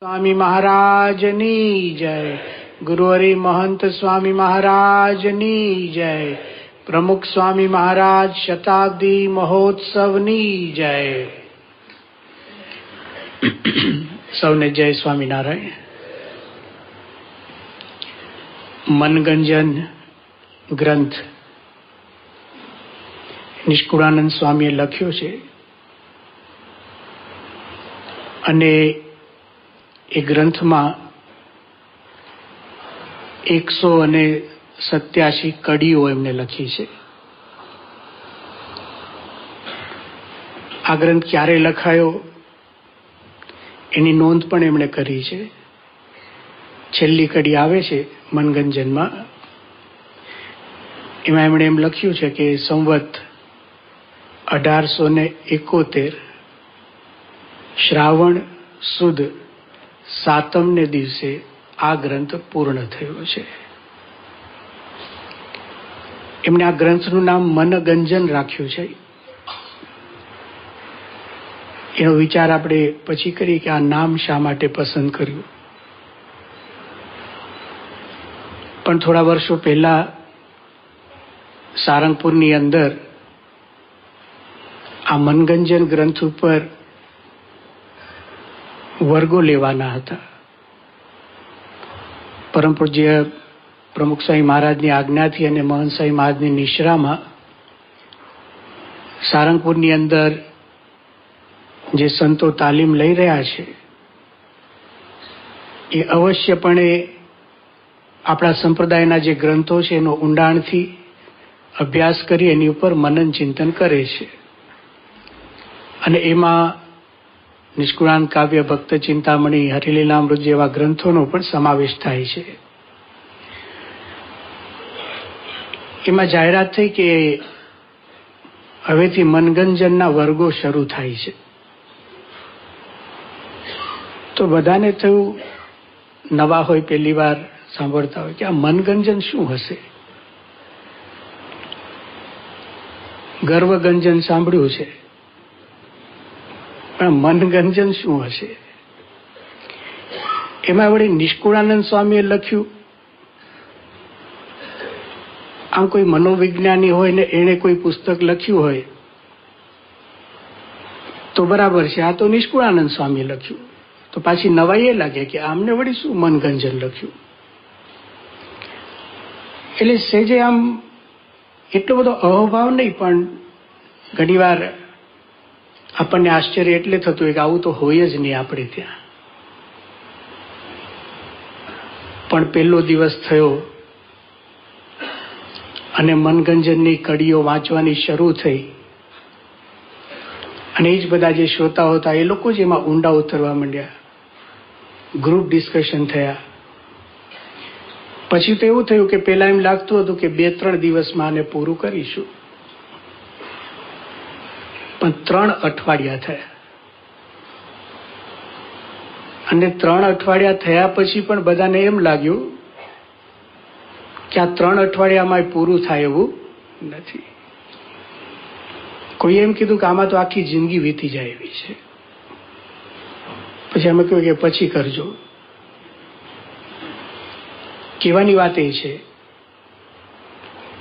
स्वामी महाराजनी जय। गुरुहरि महंत स्वामी महाराजनी जय। प्रमुख स्वामी महाराज शताब्दी महोत्सवनी जय। સૌને જય સ્વામિનારાયણ। મનગંજન ગ્રંથ નિષ્કુળાનંદ સ્વામીએ લખ્યો છે અને એ ગ્રંથમાં 187 કડીઓ એમને લખી છે। આ ગ્રંથ ક્યારે લખાયો એની નોંધ પણ એમણે કરી છે। છેલ્લી કડી આવે છે મનગંજનમાં, એમાં એમણે એમ લખ્યું છે કે સંવત 1871 શ્રાવણ સુદ 7 દિવસે આ ગ્રંથ પૂર્ણ થયો છે। એમણે આ ગ્રંથનું નામ મનગંજન રાખ્યું છે। એનો વિચાર આપણે પછી કરીએ કે આ નામ શા માટે પસંદ કર્યું। પણ થોડા વર્ષો પહેલા સારંગપુરની અંદર આ મનગંજન ગ્રંથ ઉપર વર્ગો લેવાના હતા। પરમ પૂજ્ય પ્રમુખ સ્વામી મહારાજની આજ્ઞાથી અને મહંત સ્વામી મહારાજની નિશ્રામાં સારંગપુરની અંદર જે સંતો તાલીમ લઈ રહ્યા છે એ અવશ્યપણે આપણા સંપ્રદાયના જે ગ્રંથો છે એનો ઊંડાણથી અભ્યાસ કરી એની ઉપર મનન ચિંતન કરે છે। અને એમાં નિષ્કુળાનંદ કાવ્ય, ભક્ત ચિંતામણી, હરિલીલામૃત જેવા ગ્રંથોનો પણ સમાવેશ થાય છે। એમાં જાહેરાત થઈ કે હવેથી મનગંજનના વર્ગો શરૂ થાય છે। તો બધાને થયું, નવા હોય પહેલી વાર સાંભળતા હોય, કે આ મનગંજન શું હશે? ગર્વગંજન સાંભળ્યું છે, પણ મનગંજન શું હશે? એમાં વળી નિષ્કુળાનંદ સ્વામીએ લખ્યું, આમ કોઈ મનોવિજ્ઞાની હોય ને એણે કોઈ પુસ્તક લખ્યું હોય તો બરાબર છે, આ તો નિષ્કુળાનંદ સ્વામીએ લખ્યું। તો પાછી નવાઈ એ લાગે કે આમને વળી શું મનગંજન લખ્યું? એટલે સેજે આમ એટલો બધો અહોભાવ નહીં, પણ ઘણીવાર આપણને આશ્ચર્ય એટલે થતું હોય કે આવું તો હોય જ નહીં આપણે ત્યાં। પણ પહેલો દિવસ થયો અને મનગંજનની કડીઓ વાંચવાની શરૂ થઈ અને એ જ બધા જે શ્રોતાઓ હતા એ લોકો જ એમાં ઊંડા ઉતરવા માંડ્યા। ગ્રુપ ડિસ્કશન થયા। પછી તો એવું થયું કે પહેલા એમ લાગતું હતું કે 2-3 દિવસમાં આને પૂરું કરીશું, પણ 3 અઠવાડિયા થયા અને 3 અઠવાડિયા થયા પછી પણ બધાને એમ લાગ્યું કે આ 3 અઠવાડિયામાં પૂરું થાય એવું નથી। કોઈ એમ કીધું કે આમાં તો આખી જિંદગી વીતી જાય એવી છે। પછી અમે કહ્યું કે પછી કરજો। કહેવાની વાત એ છે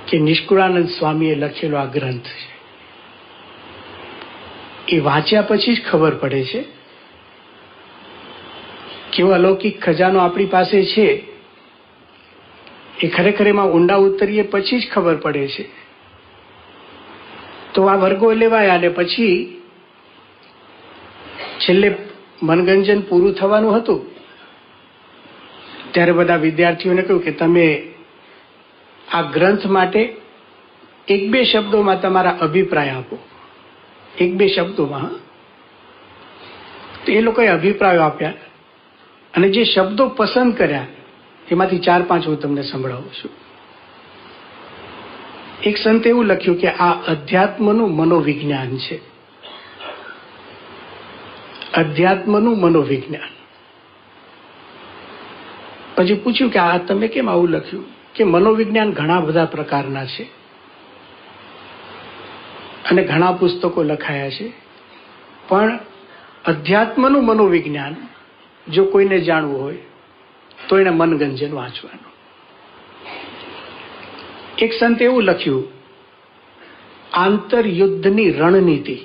કે નિષ્કુળાનંદ સ્વામીએ લખેલો આ ગ્રંથ છે, એ વાંચ્યા પછી જ ખબર પડે છે કેવો અલૌકિક ખજાનો આપણી પાસે છે। એ ખરેખર એમાં ઊંડા ઉતરીએ પછી જ ખબર પડે છે। તો આ વર્ગો લેવાયા અને પછી છેલ્લે મનગંજન પૂરું થવાનું હતું ત્યારે બધા વિદ્યાર્થીઓને કહ્યું કે તમે આ ગ્રંથ માટે 1-2 શબ્દોમાં તમારા અભિપ્રાય આપો। 1-2 શબ્દોમાં। તો એ લોકોએ અભિપ્રાયો આપ્યા અને જે શબ્દો પસંદ કર્યા એમાંથી 4-5 હું તમને સંભળાવું છું। એક સંતે એવું લખ્યું કે આ અધ્યાત્મનું મનોવિજ્ઞાન છે। અધ્યાત્મનું મનોવિજ્ઞાન। પછી પૂછ્યું કે આ તમે કેમ આવું લખ્યું? કે મનોવિજ્ઞાન ઘણા બધા પ્રકારના છે અને ઘણા પુસ્તકો લખાયા છે, પણ અધ્યાત્મનું મનોવિજ્ઞાન જો કોઈને જાણવું હોય તો એને મનગંજન વાંચવાનું. એક સંત એવું લખ્યું, આંતરયુદ્ધની રણનીતિ.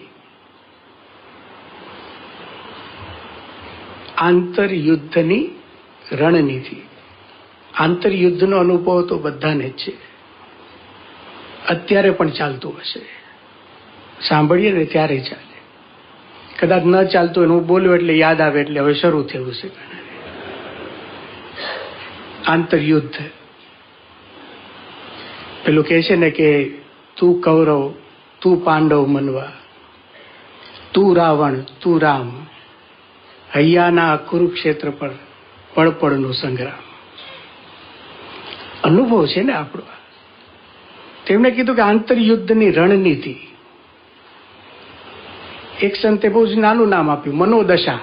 આંતરયુદ્ધની રણનીતિ. આંતરયુદ્ધનો અનુભવ તો બધાને જ છે, અત્યારે પણ ચાલતું હશે. સાંભળીએ ને ત્યારે ચાલે, કદાચ ન ચાલતું હોય, હું બોલ્યો એટલે યાદ આવે એટલે હવે શરૂ થયું છે. આંતરયુદ્ધ. પેલું કહે છે ને કે તું કૌરવ, તું પાંડવ મનવા, તું રાવણ, તું રામ, હૈયાના કુરુક્ષેત્ર પર પળપળનો સંગ્રામ. અનુભવ છે ને આપણો. તેમણે કીધું કે આંતરયુદ્ધની રણનીતિ. એક સંતે બહુ જ નાનું નામ આપ્યું, મનોદશા,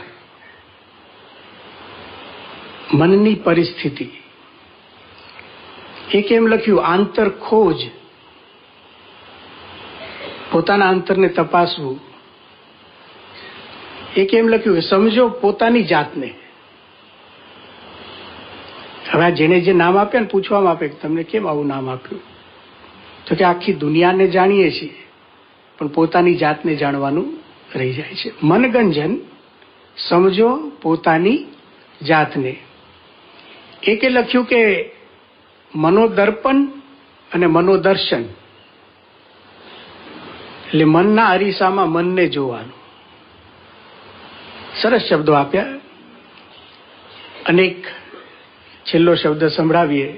મનની પરિસ્થિતિ. એક એમ લખ્યું, આંતર ખોજ, પોતાના અંતરને તપાસવું. એક એમ લખ્યું, સમજો પોતાની જાતને. હવે જેને જે નામ આપ્યા ને પૂછવામાં આપે કે તમને કેમ આવું નામ આપ્યું, તો કે આખી દુનિયાને જાણીએ છીએ પણ પોતાની જાતને જાણવાનું રહી જાય છે. મનગંજન, સમજો પોતાની જાતને. એકે લખ્યું કે મનોદર્પણ અને મનોદર્શન, એટલે મનના અરીસામાં મનને જોવાનું. સરસ શબ્દો આપ્યા. અનેક છેલ્લો શબ્દ સંભળાવીએ.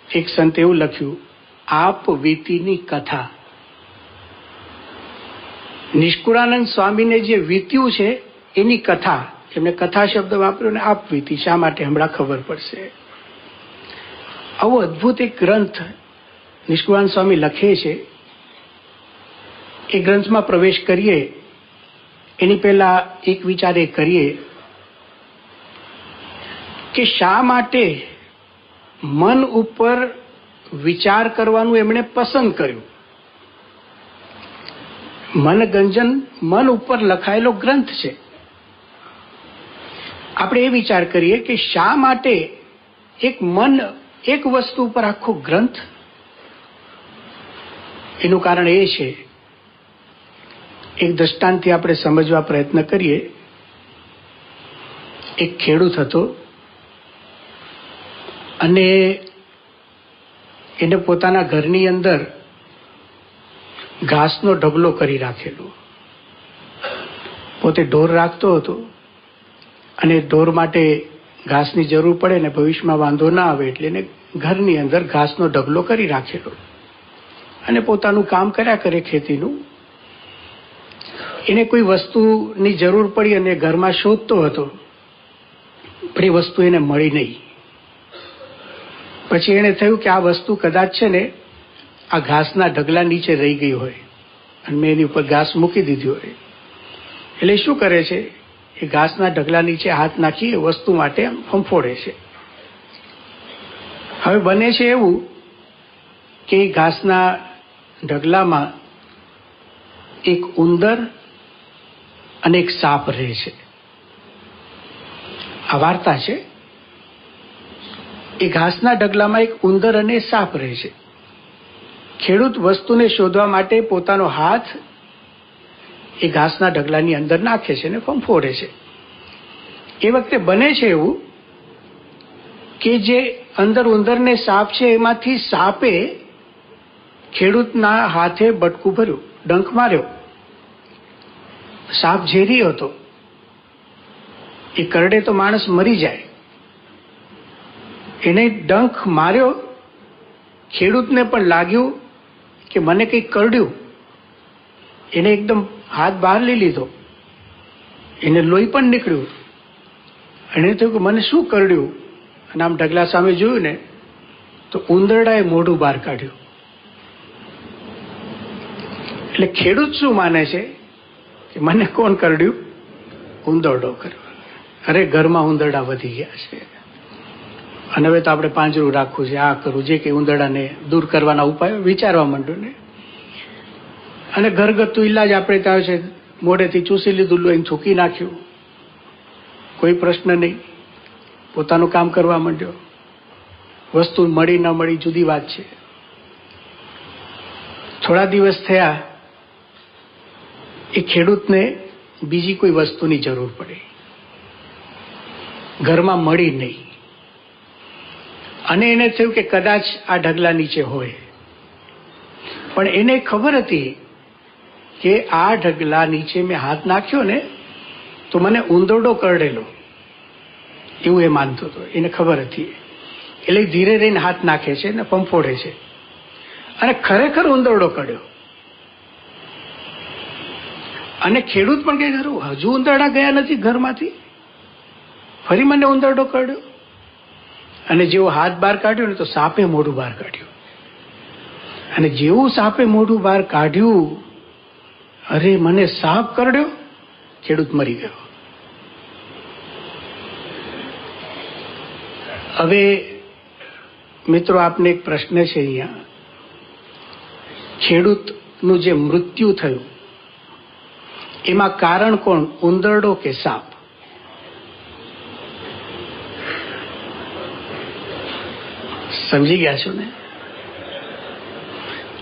એક સંત એવું લખ્યું, આપ વીતીની કથા. નિષ્કુળાનંદ સ્વામીને જે વીત્યું છે એની કથા. એમને કથા શબ્દ વાપર્યો ને આપ વીતી. શા માટે હમણાં ખબર પડશે. આવો અદ્ભુત એક ગ્રંથ નિષ્કુળાનંદ સ્વામી લખે છે. એ ગ્રંથમાં પ્રવેશ કરીએ એની પહેલા એક વિચાર એ કરીએ કે શા માટે મન ઉપર વિચાર કરવાનું એમણે પસંદ કર્યું. મનગંજન મન ઉપર લખાયેલો ગ્રંથ છે. આપણે એ વિચાર કરીએ કે શા માટે એક મન એક વસ્તુ ઉપર આખો ગ્રંથ. એનું કારણ એ છે, એક દ્રષ્ટાંતથી આપણે સમજવા પ્રયત્ન કરીએ. એક ખેડૂત હતો અને એને પોતાના ઘરની અંદર ઘાસનો ઢગલો કરી રાખેલો. પોતે ઢોર રાખતો હતો અને ઢોર માટે ઘાસની જરૂર પડે ને ભવિષ્યમાં વાંધો ના આવે એટલે એને ઘરની અંદર ઘાસનો ઢગલો કરી રાખેલો અને પોતાનું કામ કર્યા કરે ખેતીનું. એને કોઈ વસ્તુની જરૂર પડી અને ઘરમાં શોધતો હતો પણ એ વસ્તુ એને મળી નહીં. પછી એને થયું કે આ વસ્તુ કદાચ છે ને આ ઘાસના ઢગલા નીચે રહી ગઈ હોય અને મેં એની ઉપર ઘાસ મૂકી દીધી હોય. એટલે શું કરે છે, એ ઘાસના ઢગલા નીચે હાથ નાખી એ વસ્તુ માટે ફંફોડે છે. હવે બને છે એવું કે ઘાસના ઢગલામાં એક ઉંદર અને એક સાપ રહે છે. આ વાર્તા છે. એ ઘાસના ઢગલામાં એક ઉંદર અને સાપ રહે છે. ખેડૂત વસ્તુને શોધવા માટે પોતાનો હાથ એ ઘાસના ઢગલાની અંદર નાખે છે અને ફંફોડે છે. એ વખતે બને છે એવું કે જે અંદર ઉંદર ને સાપ છે એમાંથી સાપે ખેડૂતના હાથે બટકું ભર્યું, ડંખ માર્યો. સાપ ઝેરી હતો, એ કરડે તો માણસ મરી જાય. એને ડંખ માર્યો. ખેડૂતને પણ લાગ્યું કે મને કંઈક કરડ્યું. એને એકદમ હાથ બહાર લઈ લીધો, એને લોહી પણ નીકળ્યું. એને થયું કે મને શું કરડ્યું, અને આમ ઢગલા સામે જોયું ને તો ઉંદરડાએ મોઢું બહાર કાઢ્યું. એટલે ખેડૂત શું માને છે કે મને કોણ કરડ્યું, ઉંદરડો કર્યો. અરે ઘરમાં ઉંદરડા વધી ગયા છે અને હવે તો આપણે પાંજરું રાખવું છે, આ કરવું, જે કે ઉંદરડાને દૂર કરવાના ઉપાયો વિચારવા માંડ્યું ને. અને ઘરગથ્થુ ઇલાજ આપણે ત્યાં છે, મોઢેથી ચૂસી લીધું, લોહીને થૂકી નાખ્યું. કોઈ પ્રશ્ન નહીં, પોતાનું કામ કરવા માંડ્યો. વસ્તુ મળી ન મળી જુદી વાત છે. થોડા દિવસ થયા, એ ખેડૂતને બીજી કોઈ વસ્તુની જરૂર પડી, ઘરમાં મળી નહીં, અને એને થયું કે કદાચ આ ઢગલા નીચે હોય. પણ એને ખબર હતી કે આ ઢગલા નીચે મેં હાથ નાખ્યો ને તો મને ઉંદરડો કરડેલો, એવું એ માનતો હતો. એને ખબર હતી, એટલે ધીરે રહીને હાથ નાખે છે ને પંફોડે છે, અને ખરેખર ઉંદરડો કરડ્યો. અને ખેડૂત પણ કહે, હજુ ઉંદરડા ગયા નથી ઘરમાંથી, ફરી મને ઉંદરડો કરડ્યો. અને જેવો હાથ બહાર કાઢ્યો ને તો સાપે મોઢું બહાર કાઢ્યું. અને જેવું સાપે મોઢું બહાર કાઢ્યું, અરે મને સાપ કરડ્યો, ખેડૂત મરી ગયો. હવે મિત્રો, આપને એક પ્રશ્ન છે અહીંયા. ખેડૂતનું જે મૃત્યુ થયું એમાં કારણ કોણ, ઉંદરડો કે સાપ? સમજી ગયા છો ને?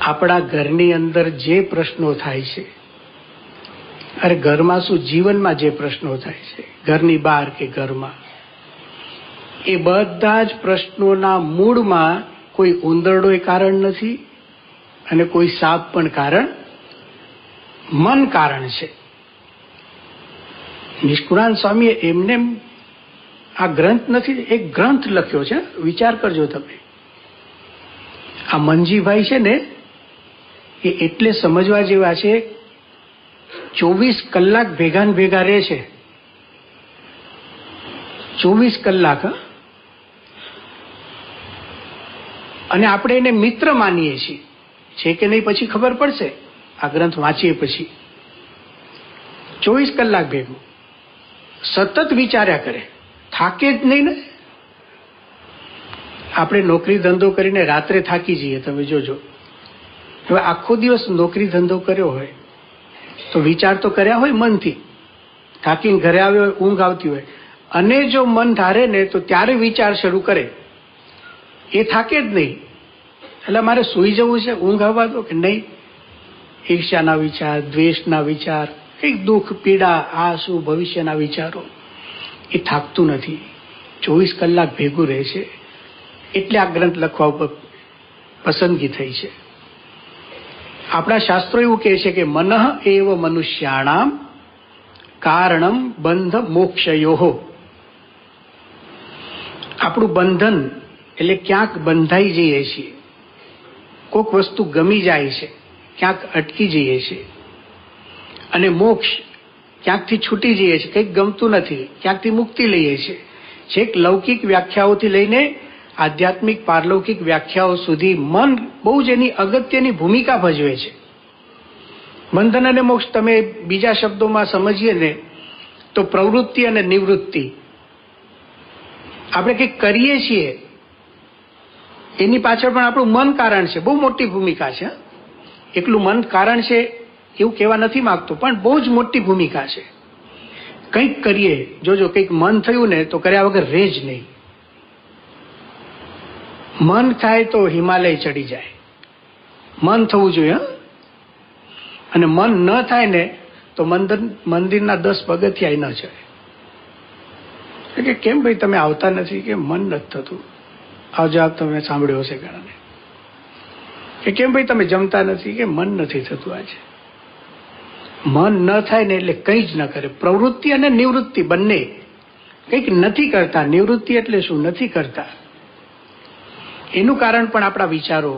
આપણા ઘરની અંદર જે પ્રશ્નો થાય છે, અરે ઘરમાં શું, જીવનમાં જે પ્રશ્નો થાય છે, ઘરની બહાર કે ઘરમાં, એ બધા જ પ્રશ્નોના મૂળમાં કોઈ ઉંદરડો એ કારણ નથી અને કોઈ સાપ પણ કારણ, મન કારણ છે. નિષ્કુળાનંદ સ્વામીએ એમને આ ગ્રંથ નથી, એક ગ્રંથ લખ્યો છે, વિચાર કરજો તમે. આ મનજીભાઈ છે ને, એ એટલે સમજવા જેવા છે. 24 કલાક ભેગા ને ભેગા રહે છે, 24 કલાક. અને આપણે એને મિત્ર માનીએ છીએ, છે કે નહીં પછી ખબર પડશે, આ ગ્રંથ વાંચીએ પછી. 24 કલાક ભેગું સતત વિચાર્યા કરે, થાકે જ નહીં ને. આપણે નોકરી ધંધો કરીને રાત્રે થાકી જઈએ, તમે જોજો. હવે આખો દિવસ નોકરી ધંધો કર્યો હોય તો વિચાર તો કર્યા હોય મનથી, થાકીને ઘરે આવ્યો હોય, ઊંઘ આવતી હોય, અને જો મન ધારે ને તો ત્યારે વિચાર શરૂ કરે, એ થાકે જ નહીં. એટલે મારે સૂઈ જવું છે, ઊંઘ આવવા દો, કે નહીં, ઈર્ષ્યાના વિચાર, દ્વેષના વિચાર, કંઈક દુઃખ પીડા, આ શું ભવિષ્યના વિચારો, એ થાકતું નથી. 24 કલાક ભેગું રહે છે. એટલે આ ગ્રંથ લખવા ઉપર પસંદગી થઈ છે. આપણા શાસ્ત્રો એવું કહે છે કે મનઃ એવ મનુષ્યાણામ કારણમ બંધ મોક્ષયોઃ. આપણું બંધન એટલે ક્યાંક બંધાઈ જઈએ છીએ, કોઈક વસ્તુ ગમી જાય છે, ક્યાંક અટકી જઈએ છીએ. અને મોક્ષ ક્યાંકથી છૂટી જઈએ છીએ, કંઈક ગમતું નથી, ક્યાંકથી મુક્તિ લઈએ છીએ. છેક લૌકિક વ્યાખ્યાઓથી લઈને આધ્યાત્મિક પારલૌકિક વ્યાખ્યાઓ સુધી મન બહુ જ એની અગત્યની ભૂમિકા ભજવે છે. બંધન અને મોક્ષ તમે બીજા શબ્દોમાં સમજીએ ને તો પ્રવૃત્તિ અને નિવૃત્તિ. આપણે કંઈક કરીએ છીએ એની પાછળ પણ આપણું મન કારણ છે, બહુ મોટી ભૂમિકા છે. એકલું મન કારણ છે એવું કહેવા નથી માંગતો, પણ બહુ જ મોટી ભૂમિકા છે. કંઈક કરીએ, જોજો કંઈક મન થયું ને તો કર્યા વગર રહે જ નહીં. મન થાય તો હિમાલય ચડી જાય, મન થવું જોઈએ. અને મન ન થાય ને તો મંદિરના 10 પગથિયા ન ચડે. કે કેમ ભાઈ તમે આવતા નથી? કે મન નથી થતું. આ જવાબ તમે સાંભળ્યો હશે ઘણાને. કે કેમ ભાઈ તમે જમતા નથી? કે મન નથી થતું. આજે મન ન થાય ને એટલે કંઈ જ ન કરે. પ્રવૃત્તિ અને નિવૃત્તિ બંને, કંઈક નથી કરતા. નિવૃત્તિ એટલે શું? નથી કરતા. એનું કારણ પણ આપણા વિચારો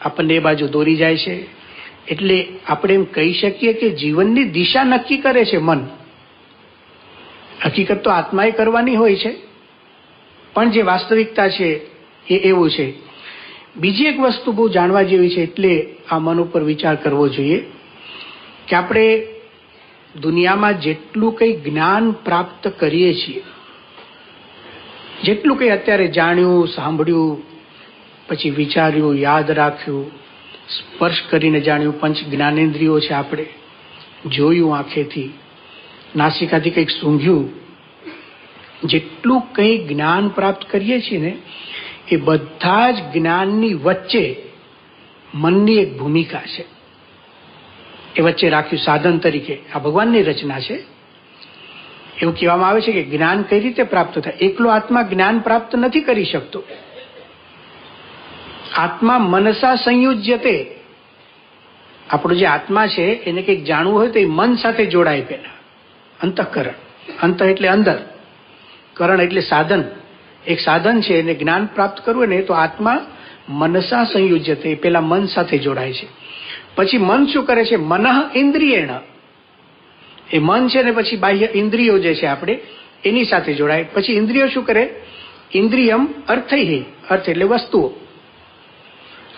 આપણને એ બાજુ દોરી જાય છે. એટલે આપણે એમ કહી શકીએ કે જીવનની દિશા નક્કી કરે છે મન. હકીકત તો આત્માએ કરવાની હોય છે, પણ જે વાસ્તવિકતા છે એ એવું છે. બીજી એક વસ્તુ બહુ જાણવા જેવી છે, એટલે આ મન ઉપર વિચાર કરવો જોઈએ કે આપણે દુનિયામાં જેટલું કંઈ જ્ઞાન પ્રાપ્ત કરીએ છીએ, જેટલું કંઈ અત્યારે જાણ્યું, સાંભળ્યું, પછી વિચાર્યું, યાદ રાખ્યું, સ્પર્શ કરીને જાણ્યું, પંચ જ્ઞાનેન્દ્રિયો છે, આપણે જોયું આંખેથી, નાસિકાથી કંઈક સૂંઘ્યું, જેટલું કંઈ જ્ઞાન પ્રાપ્ત કરીએ છીએ ને, એ બધા જ જ્ઞાનની વચ્ચે મનની એક ભૂમિકા છે. એ વચ્ચે રાખ્યું સાધન તરીકે. આ ભગવાનની રચના છે. એવું કહેવામાં આવે છે કે જ્ઞાન કઈ રીતે પ્રાપ્ત થાય. એકલો આત્મા જ્ઞાન પ્રાપ્ત નથી કરી શકતો. આત્મા મનસા સંયુજ્યતે. આપણો જે આત્મા છે એને કંઈક જાણવું હોય તો એ મન સાથે જોડાય પેલા. અંતઃકરણ, અંત એટલે અંદર, કરણ એટલે સાધન. એક સાધન છે, એને જ્ઞાન પ્રાપ્ત કરવું ને તો આત્મા મનસા સંયુજ્યતે, પેલા મન સાથે જોડાય છે. પછી મન શું કરે છે? મનઃ ઇન્દ્રિયેણ. એ મન છે ને પછી બાહ્ય ઇન્દ્રિયો જે છે આપણે એની સાથે જોડાય. પછી ઇન્દ્રિયો શું કરે? ઇન્દ્રિયમ અર્થૈ, અર્થ એટલે વસ્તુઓ.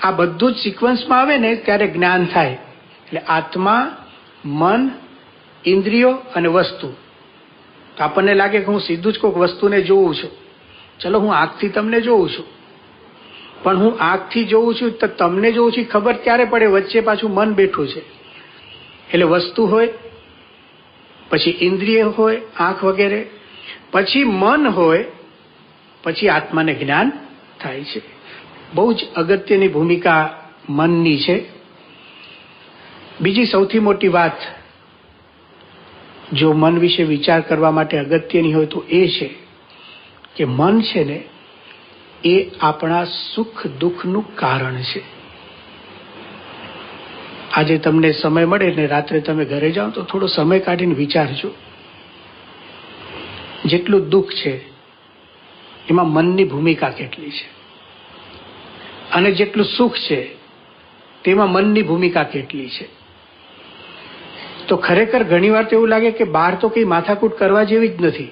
આ બધું જ સિક્વન્સમાં આવે ને ત્યારે જ્ઞાન થાય. એટલે આત્મા, મન, ઇન્દ્રિયો અને વસ્તુ. તો આપણને લાગે કે હું સીધું જ કોઈક વસ્તુને જોઉં છું. ચલો, હું આંખથી તમને જોઉં છું, પણ હું આંખથી જોઉં છું તો તમને જોઉં છું ખબર ક્યારે પડે? વચ્ચે પાછું મન બેઠું છે. એટલે વસ્તુ હોય, પછી ઇન્દ્રિય હોય, આંખ વગેરે, પછી મન હોય, પછી આત્માને જ્ઞાન થાય છે. બહુ જ અગત્યની ભૂમિકા મનની છે. બીજી સૌથી મોટી વાત જો મન વિશે વિચાર કરવા માટે અગત્યની હોય તો એ છે કે મન છે ને એ આપણા સુખ દુઃખનું કારણ છે. આજે તમને સમય મળે ને રાત્રે તમે ઘરે જાઓ તો થોડો સમય કાઢીને વિચારજો. જેટલું દુઃખ છે એમાં મનની ભૂમિકા કેટલી છે, અને જેટલું સુખ છે તેમાં મનની ભૂમિકા કેટલી છે. તો ખરેખર ઘણીવાર તો એવું લાગે કે બહાર તો કંઈ માથાકૂટ કરવા જેવી જ નથી.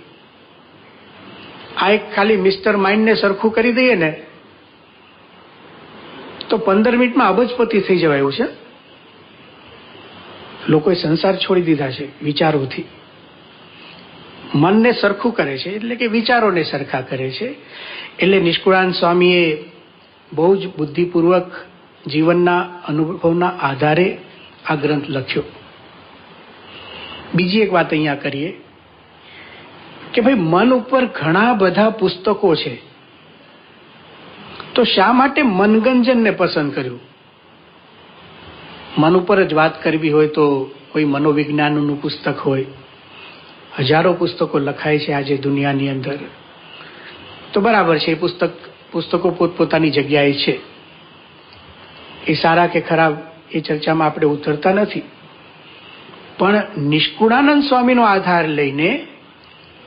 આ એક ખાલી મિસ્ટર માઇન્ડને સરખું કરી દઈએ ને તો 15 મિનિટમાં અબજપતિ થઈ જવાય એવું છે. લોકોએ સંસાર છોડી દીધા છે વિચારોથી. મનને સરખું કરે છે એટલે કે વિચારોને સરખા કરે છે. એટલે નિષ્કુળાનંદ સ્વામીએ બહુ જ બુદ્ધિપૂર્વક જીવનના અનુભવના આધારે આ ગ્રંથ લખ્યો. બીજી એક વાત અહીંયા કરીએ કે ભાઈ મન ઉપર ઘણા બધા પુસ્તકો છે, તો શા માટે મનગંજનને પસંદ કર્યું? મન ઉપર જ વાત કરવી હોય તો કોઈ મનોવિજ્ઞાનનું પુસ્તક હોય. હજારો પુસ્તકો લખાય છે આજે દુનિયાની અંદર. તો બરાબર છે, પુસ્તકો પોતપોતાની જગ્યાએ છે. એ સારા કે ખરાબ એ ચર્ચામાં આપણે ઉતરતા નથી. પણ નિષ્કુળાનંદ સ્વામીનો આધાર લઈને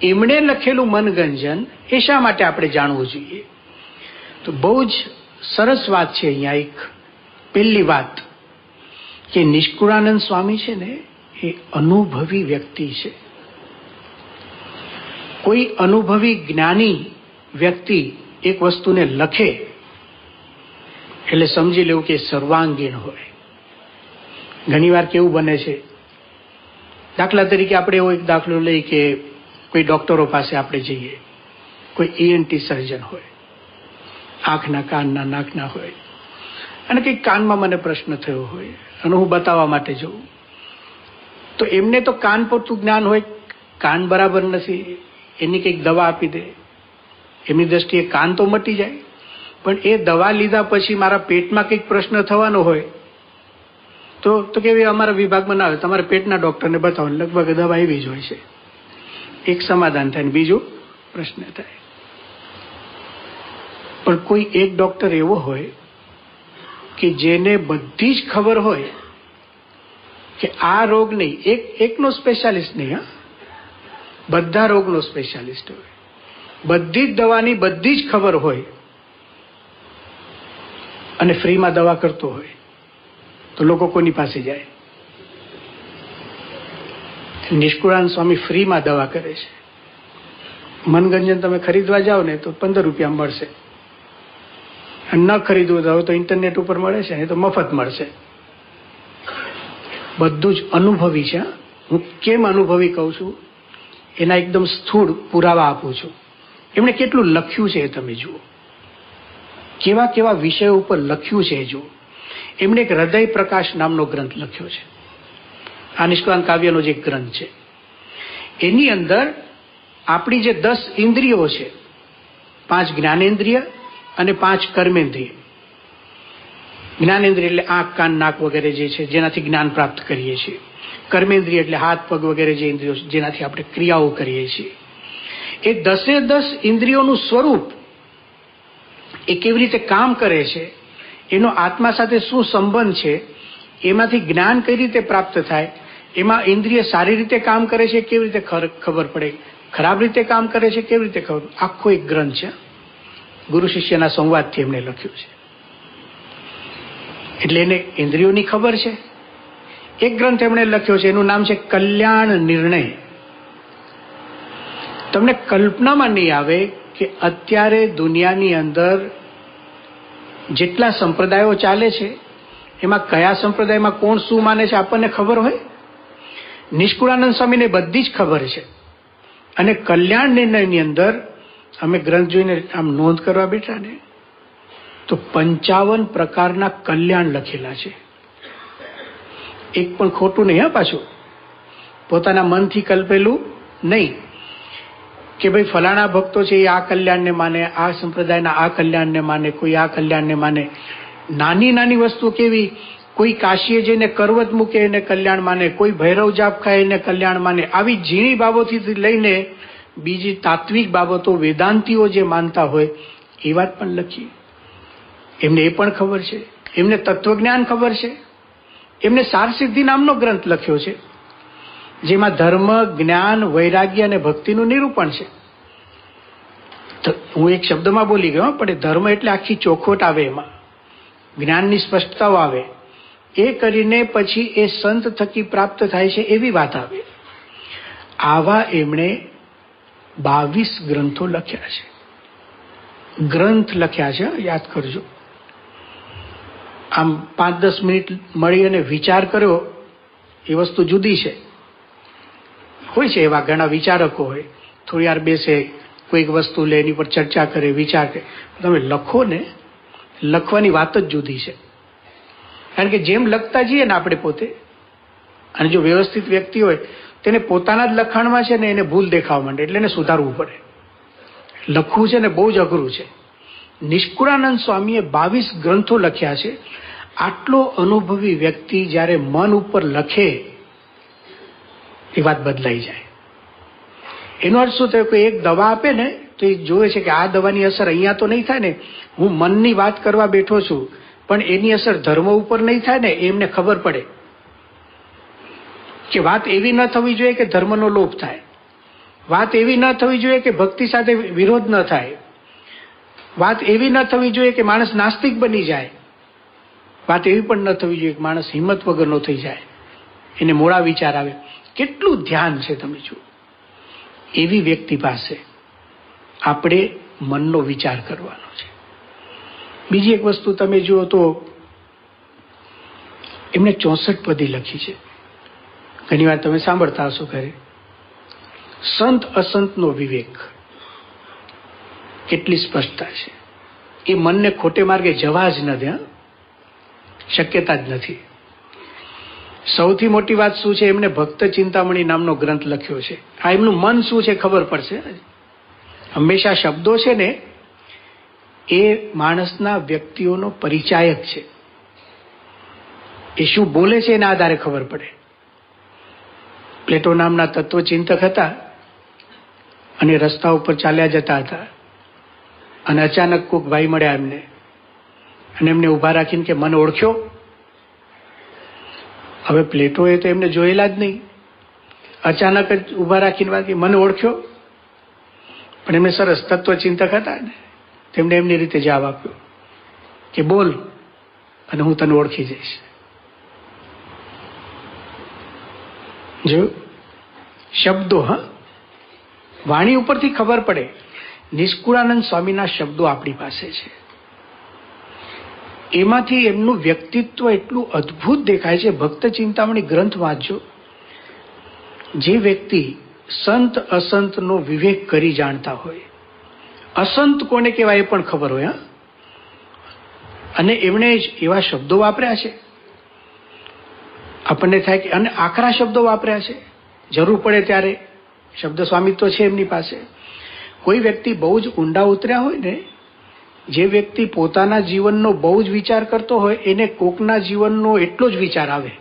એમણે લખેલું મનગંજન એ શા માટે આપણે જાણવું જોઈએ? તો બહુ જ સરસ વાત છે અહીંયા. એક પહેલી વાત કે નિષ્કુળાનંદ સ્વામી છે ને એ અનુભવી વ્યક્તિ છે. કોઈ અનુભવી જ્ઞાની વ્યક્તિ એક વસ્તુને લખે એટલે સમજી લેવું કે સર્વાંગીણ હોય. ઘણીવાર કેવું બને છે, દાખલા તરીકે આપણે એવો એક દાખલો લઈ કે કોઈ ડોક્ટરો પાસે આપણે જઈએ, કોઈ ENT સર્જન હોય, આંખના, કાનના, નાકના હોય, અને કંઈક કાનમાં મને પ્રશ્ન થયો હોય અને હું બતાવવા માટે જઉં, તો એમને તો કાન પૂરતું જ્ઞાન હોય, કાન બરાબર નથી, એની કંઈક દવા આપી દે, એમની દ્રષ્ટિએ કાન તો મટી જાય. પણ એ દવા લીધા પછી મારા પેટમાં કંઈક પ્રશ્ન થવાનો હોય તો કેવી અમારા વિભાગમાં ના આવે, તમારે પેટના ડોક્ટરને બતાવો, લગભગ દવા એવી જ હોય છે. એક સમાધાન થાય ને બીજો પ્રશ્ન થાય. પણ કોઈ એક ડોક્ટર એવો હોય કે જેને બધી જ ખબર હોય કે આ રોગ નહીં, એકનો સ્પેશિયાલિસ્ટ નહીં, હા, બધા રોગનો સ્પેશિયાલિસ્ટ હોય, બધી જ દવાની બધી જ ખબર હોય અને ફ્રીમાં દવા કરતો હોય, તો લોકો કોની પાસે જાય? નિષ્કુળાનંદ સ્વામી ફ્રીમાં દવા કરે છે. મનગંજન તમે ખરીદવા જાઓ ને તો 15 રૂપિયા મળશે, અને ન ખરીદવું હોય તો ઇન્ટરનેટ ઉપર મળે છે ને તો મફત મળશે. બધું જ અનુભવી છે. હું કેમ અનુભવી કહું છું એના એકદમ સ્થૂળ પુરાવા આપું છું. એમણે કેટલું લખ્યું છે એ તમે જુઓ, કેવા કેવા વિષયો ઉપર લખ્યું છે એ જુઓ. એમણે એક હૃદય પ્રકાશ નામનો ગ્રંથ લખ્યો છે. આ નિષ્કુળાનંદ કાવ્યનો જે ગ્રંથ છે એની અંદર આપણી જે 10 ઇન્દ્રિયો છે, 5 જ્ઞાનેન્દ્રિય અને 5 કર્મેન્દ્રિય. જ્ઞાનેન્દ્રિય એટલે આંખ, કાન, નાક વગેરે જે છે જેનાથી જ્ઞાન પ્રાપ્ત કરીએ છીએ. કર્મેન્દ્રિય એટલે હાથ, પગ વગેરે જે ઇન્દ્રિયો છે જેનાથી આપણે ક્રિયાઓ કરીએ છીએ. એ 10 ઇન્દ્રિયોનું સ્વરૂપ, એ કેવી રીતે કામ કરે છે, એનો આત્મા સાથે શું સંબંધ છે, એમાંથી જ્ઞાન કઈ રીતે પ્રાપ્ત થાય, એમાં ઇન્દ્રિય સારી રીતે કામ કરે છે કેવી રીતે ખબર પડે, ખરાબ રીતે કામ કરે છે કેવી રીતે ખબર. આખો એક ગ્રંથ છે, ગુરુ શિષ્યના સંવાદથી એમણે લખ્યું છે. એટલે એને ઇન્દ્રિયોની ખબર છે. એક ગ્રંથ એમણે લખ્યો છે, એનું નામ છે કલ્યાણ નિર્ણય. તમને કલ્પનામાં નહીં આવે કે અત્યારે દુનિયાની અંદર જેટલા સંપ્રદાયો ચાલે છે એમાં કયા સંપ્રદાયમાં કોણ શું માને છે આપણને ખબર હોય? નિષ્કુળાનંદ સ્વામીને બધી જ ખબર છે. અને કલ્યાણ નિર્ણયની અંદર અમે ગ્રંથ જોઈને આમ નોંધ કરવા બેઠા ને તો 55 પ્રકારના કલ્યાણ લખેલા છે. એક પણ ખોટું નહીં. હા, પાછું પોતાના મનથી કલ્પેલું નહીં કે ભાઈ ફલાણા ભક્તો છે એ આ કલ્યાણને માને, આ સંપ્રદાયના આ કલ્યાણને માને, કોઈ આ કલ્યાણને માને. નાની નાની વસ્તુ કેવી, કોઈ કાશીએ જઈને કરવત મૂકે એને કલ્યાણ માને, કોઈ ભૈરવ જાપ ખાય એને કલ્યાણ માને. આવી ઝીણી બાબતોથી લઈને બીજી તાત્વિક બાબતો વેદાંતિઓ જે માનતા હોય એ વાત પણ લખી. એમને એ પણ ખબર છે, એમને તત્વજ્ઞાન ખબર છે. એમને સારસિદ્ધિ નામનો ગ્રંથ લખ્યો છે જેમાં ધર્મ, જ્ઞાન, વૈરાગ્ય અને ભક્તિનું નિરૂપણ છે. હું એક શબ્દમાં બોલી ગયો, પણ ધર્મ એટલે આખી ચોખવટ આવે, એમાં જ્ઞાનની સ્પષ્ટતાઓ આવે, એ કરીને પછી એ સંત થકી પ્રાપ્ત થાય છે એવી વાત આવે. આવા એમણે 22 ગ્રંથો લખ્યા છે. ગ્રંથ લખ્યા છે, યાદ કરજો. આમ 5-10 મિનિટ મળી અને વિચાર કર્યો એ વસ્તુ જુદી છે. હોય છે એવા ઘણા વિચારકો હોય, થોડી વાર બેસે, કોઈક વસ્તુ લે, એની પર ચર્ચા કરે, વિચાર કરે. તમે લખો ને, લખવાની વાત જ જુદી છે. કારણ કે જેમ લખતા જઈએ ને આપણે પોતે, અને જો વ્યવસ્થિત વ્યક્તિ હોય તેને પોતાના જ લખાણમાં છે ને એને ભૂલ દેખાવા માંડે, એટલે એને સુધારવું પડે. લખવું છે ને બહુ જ અઘરું છે. નિષ્કુળાનંદ સ્વામીએ 22 ગ્રંથો લખ્યા છે. આટલો અનુભવી વ્યક્તિ જ્યારે મન ઉપર લખે એ વાત બદલાઈ જાય. એનો અર્થ શું થયો કે એક દવા આપે ને તો એ જોવે છે કે આ દવાની અસર અહીંયા તો નહીં થાય ને, હું મનની વાત કરવા બેઠો છું પણ એની અસર ધર્મ ઉપર નહીં થાય ને, એમને ખબર પડે કે વાત એવી ન થવી જોઈએ કે ધર્મનો લોપ થાય, વાત એવી ન થવી જોઈએ કે ભક્તિ સાથે વિરોધ ન થાય, વાત એવી ન થવી જોઈએ કે માણસ નાસ્તિક બની જાય, વાત એવી પણ ન થવી જોઈએ કે માણસ હિંમત વગરનો થઈ જાય, એને મોડા વિચાર આવે. કેટલું ધ્યાન છે તમે જુઓ. એવી વ્યક્તિ પાસે આપણે મનનો વિચાર કરવાનો છે. બીજી એક વસ્તુ તમે જુઓ તો એમણે 64 પદી લખી છે. ઘણી વાર તમે સાંભળતા હશો ઘરે. સંત અસંતનો વિવેક, કેટલી સ્પષ્ટતા છે. એ મનને ખોટે માર્ગે જવા જ ન દે, શક્યતા જ નથી. સૌથી મોટી વાત શું છે, એમને ભક્ત ચિંતામણી નામનો ગ્રંથ લખ્યો છે. આ એમનું મન શું છે ખબર પડશે. હંમેશા શબ્દો છે ને એ માણસના વ્યક્તિઓનો પરિચાયક છે. એ શું બોલે છે એના આધારે ખબર પડે. પ્લેટો નામના તત્વચિંતક હતા અને રસ્તા ઉપર ચાલ્યા જતા હતા અને અચાનક કોઈક ભાઈ મળ્યા એમને, અને એમને ઊભા રાખીને કે મને ઓળખ્યો. હવે પ્લેટોએ તો એમને જોયેલા જ નહીં, અચાનક જ ઊભા રાખીને વાત કે મને ઓળખ્યો. પણ એમને સરસ તત્વચિંતક હતા ને, તેમણે એમની રીતે જવાબ આપ્યો કે બોલ અને હું તને ઓળખી જઈશ. જો શબ્દો, હા, વાણી ઉપરથી ખબર પડે. નિષ્કુળાનંદ સ્વામીના શબ્દો આપણી પાસે છે. એમાંથી એમનું વ્યક્તિત્વ એટલું અદ્ભુત દેખાય છે. ભક્ત ચિંતામણી ગ્રંથ વાંચજો. જે વ્યક્તિ સંત અસંતનો વિવેક કરી જાણતા હોય, અસંત કોને કહેવાય એ પણ ખબર હોય, અને એમણે એવા શબ્દો વાપર્યા છે, આપણને થાય કે, અને આકરા શબ્દો વાપર્યા છે. જરૂર પડે ત્યારે શબ્દ સ્વામિત્વ છે એમની પાસે. કોઈ વ્યક્તિ બહુ જ ઊંડા ઉતર્યા હોય ને, જે વ્યક્તિ પોતાના જીવનનો બહુ જ વિચાર કરતો હોય એને કોકના જીવનનો એટલો જ વિચાર આવે.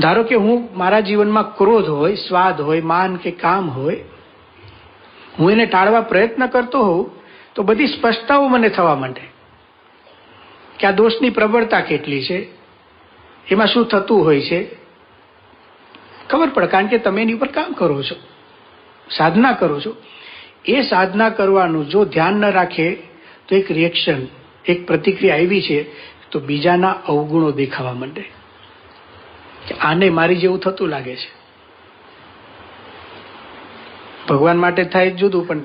ધારો કે હું મારા જીવનમાં ક્રોધ હોય, સ્વાદ હોય, માન કે કામ હોય, હું એને ટાળવા પ્રયત્ન કરતો હોઉં તો બધી સ્પષ્ટતાઓ મને થવા માંડે કે આ દોષની પ્રબળતા કેટલી છે, એમાં શું થતું હોય છે, ખબર પડે. કારણ કે તમે એની ઉપર કામ કરો છો, સાધના કરો છો. એ સાધના કરવાનું જો ધ્યાન ન રાખે તો એક રિએક્શન, એક પ્રતિક્રિયા આવી છે તો બીજાના અવગુણો દેખાવા માંડે કે આને મારી જેવું થતું લાગે છે. ભગવાન માટે થાય જુદું, પણ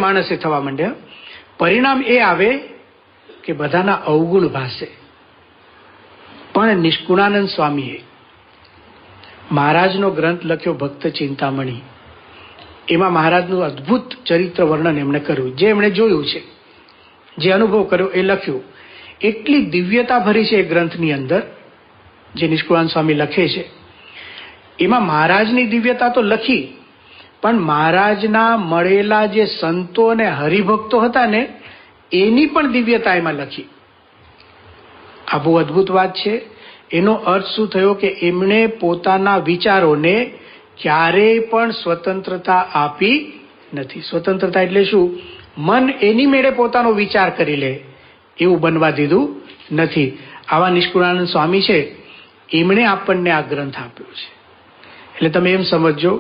માણસે થવા માંડે. પરિણામ એ આવે કે બધાના અવગુણ ભાસે. પણ નિષ્કુળાનંદ સ્વામીએ મહારાજનો ગ્રંથ લખ્યો ભક્ત ચિંતામણી, એમાં મહારાજનું અદ્ભુત ચરિત્ર વર્ણન એમણે કર્યું, જે એમણે જોયું છે, જે અનુભવ કર્યો એ લખ્યું. એટલી દિવ્યતા ભરી છે એ ગ્રંથની અંદર જે નિષ્કુળાનંદ સ્વામી લખે છે. એમાં મહારાજની દિવ્યતા તો લખી, પણ મહારાજના મળેલા જે સંતો અને હરિભક્તો હતા ને એની પણ દિવ્યતા એમાં લખી. આ બહુ અદ્ભુત વાત છે. એનો અર્થ શું થયો કે એમણે પોતાના વિચારોને ક્યારેય પણ સ્વતંત્રતા આપી નથી. સ્વતંત્રતા એટલે શું? મન એની મેળે પોતાનો વિચાર કરી લે એવું બનવા દીધું નથી. આવા નિષ્કુળાનંદ સ્વામી છે, એમણે આપણને આ ગ્રંથ આપ્યો છે. એટલે તમે એમ સમજો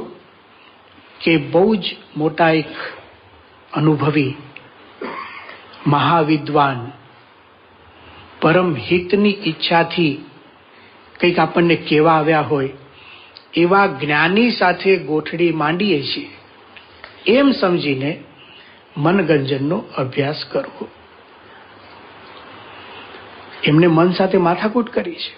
કે બહુ જ મોટા એક અનુભવી મહાવિદ્વાન પરમ હિતની ઈચ્છાથી કંઈક આપણને કહેવા આવ્યા હોય એવા જ્ઞાની સાથે ગોઠડી માંડીએ છીએ એમ સમજીને મનગંજનનો અભ્યાસ કરવો. એમને મન સાથે માથાકૂટ કરી છે.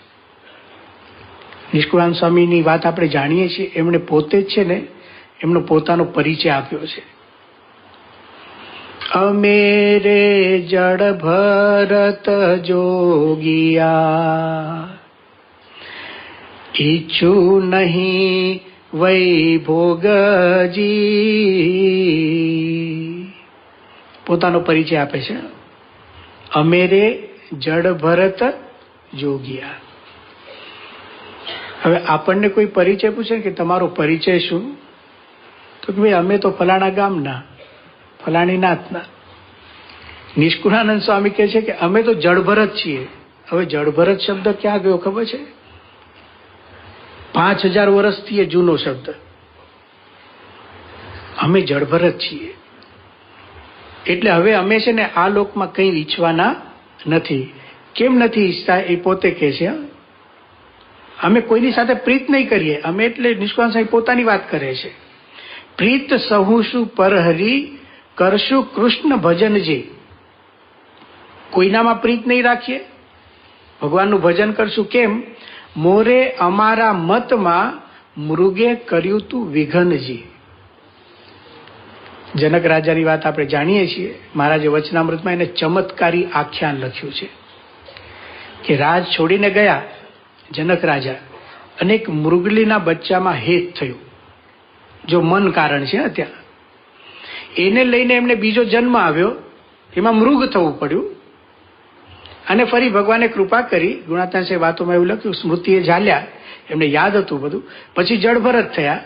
નિષ્કુળાનંદ સ્વામીની વાત આપણે જાણીએ છીએ. એમણે પોતે જ છે ને એમનો પોતાનો પરિચય આપ્યો છે. અમેરે જડ ભરત જોગિયા, ઈચ્છું નહીં વૈભોગજી. પોતાનો પરિચય આપે છે. અમેરે જડ ભરત જોગિયા. હવે આપણને કોઈ પરિચય પૂછે કે તમારો પરિચય શું, તો કે ભાઈ અમે તો ફલાણા ગામના, ફલાણી નાતના. નિષ્કુળાનંદ સ્વામી કહે છે કે અમે તો જડભરત છીએ. હવે જડભરત શબ્દ ક્યાં ગયો ખબર છે? 5000 વર્ષથી એ જૂનો શબ્દ. અમે જડભરત છીએ એટલે હવે અમે છે ને આ લોકમાં કંઈ ઈચ્છવાના નથી. કેમ નથી ઈચ્છતા એ પોતે કહે છે. અમે કોઈની સાથે પ્રીત નહીં કરીએ. અમે એટલે નિષ્કુળાનંદ સ્વામી પોતાની વાત કરે છે. પ્રીત સહુશું પરહરી કરશું કૃષ્ણ ભજનજી. કોઈનામાં પ્રીત નહીં રાખીએ, ભગવાનનું ભજન કરશું. કેમ? મોરે અમારા મતમાં મૃગે કર્યું તું વિઘનજી. જનક રાજાની વાત આપણે જાણીએ છીએ. મહારાજે વચનામૃતમાં એને ચમત્કારી આખ્યાન લખ્યું છે કે રાજ છોડીને ગયા જનક રાજા, અને એક મૃગલીના બચ્ચામાં હેત થયું. જો મન કારણ છે ત્યાં, એને લઈને એમને બીજો જન્મ આવ્યો, એમાં મૃગ થવું પડ્યું. અને ફરી ભગવાને કૃપા કરી, ગુણાતાંશે વાતોમાં એવું લખ્યું, સ્મૃતિએ ઝાલ્યા, એમને યાદ હતું બધું, પછી જડભરત થયા.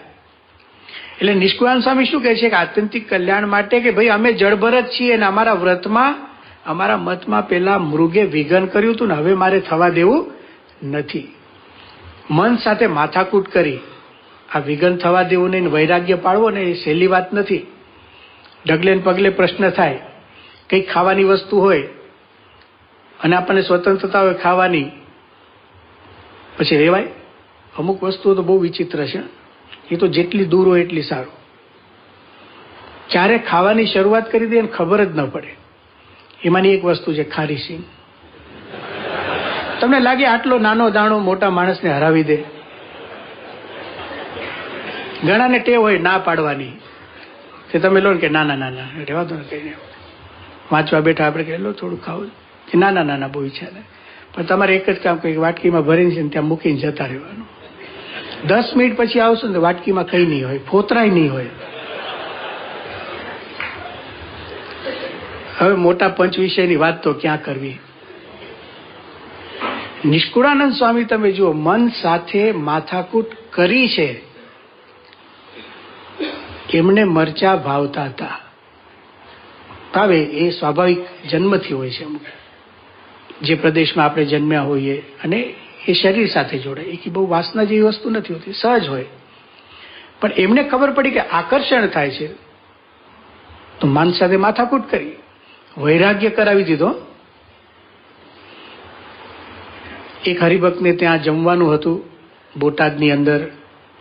એટલે નિષ્કુળાનંદ સ્વામી શું કહે છે કે આત્યંતિક કલ્યાણ માટે કે ભાઈ અમે જડભરત છીએ અને અમારા વ્રતમાં, અમારા મતમાં પેલા મૃગે વિઘન કર્યું હતું ને હવે મારે થવા દેવું નથી. મન સાથે માથાકૂટ કરી આ વિઘન થવા દેવું નહીં, વૈરાગ્ય પાડવો ને એ સહેલી વાત નથી. ડગલે ને પગલે પ્રશ્ન થાય. કંઈક ખાવાની વસ્તુ હોય અને આપણને સ્વતંત્રતા હોય ખાવાની, પછી રેવાય? અમુક વસ્તુઓ તો બહુ વિચિત્ર છે. એ તો જેટલી દૂર હોય એટલી સારું. ક્યારે ખાવાની શરૂઆત કરી દે ખબર જ ન પડે. એમાંની એક વસ્તુ છે ખારી સિંગ. તમને લાગે આટલો નાનો દાણો મોટા માણસને હરાવી દે? ઘણાને ટેવ હોય ના પાડવાની, કે તમે લો ને કે ના ના ના ના રહેવા દો ને, કહીને વાંચવા બેઠા આપણે કહે લો થોડું ખાવું, કે ના ના ના ના બહુ ઈચ્છા ને. પણ તમારે એક જ કામ, કંઈક વાટકીમાં ભરીને છે ને ત્યાં મૂકીને જતા રહેવાનું. 10 મિનિટ પછી આવશો ને વાટકીમાં કંઈ નહીં હોય, ફોતરાય નહીં હોય. હવે મોટા પંચ વિષયની વાત તો ક્યાં કરવી. નિષ્કુળાનંદ સ્વામી તમે જુઓ, મન સાથે માથાકૂટ કરી છે. એમને મરચા ભાવતા હતા. ભાવે એ સ્વાભાવિક જન્મથી હોય છે. અમુક જે પ્રદેશમાં આપણે જન્મ્યા હોઈએ અને એ શરીર સાથે જોડાય, એ બહુ વાસના જેવી વસ્તુ નથી હોતી, સહજ હોય. પણ એમને ખબર પડી કે આકર્ષણ થાય છે, તો મન સાથે માથાકૂટ કરી, વૈરાગ્ય કરાવી દીધો. એક હરિભક્તને ત્યાં જમવાનું હતું બોટાદની અંદર,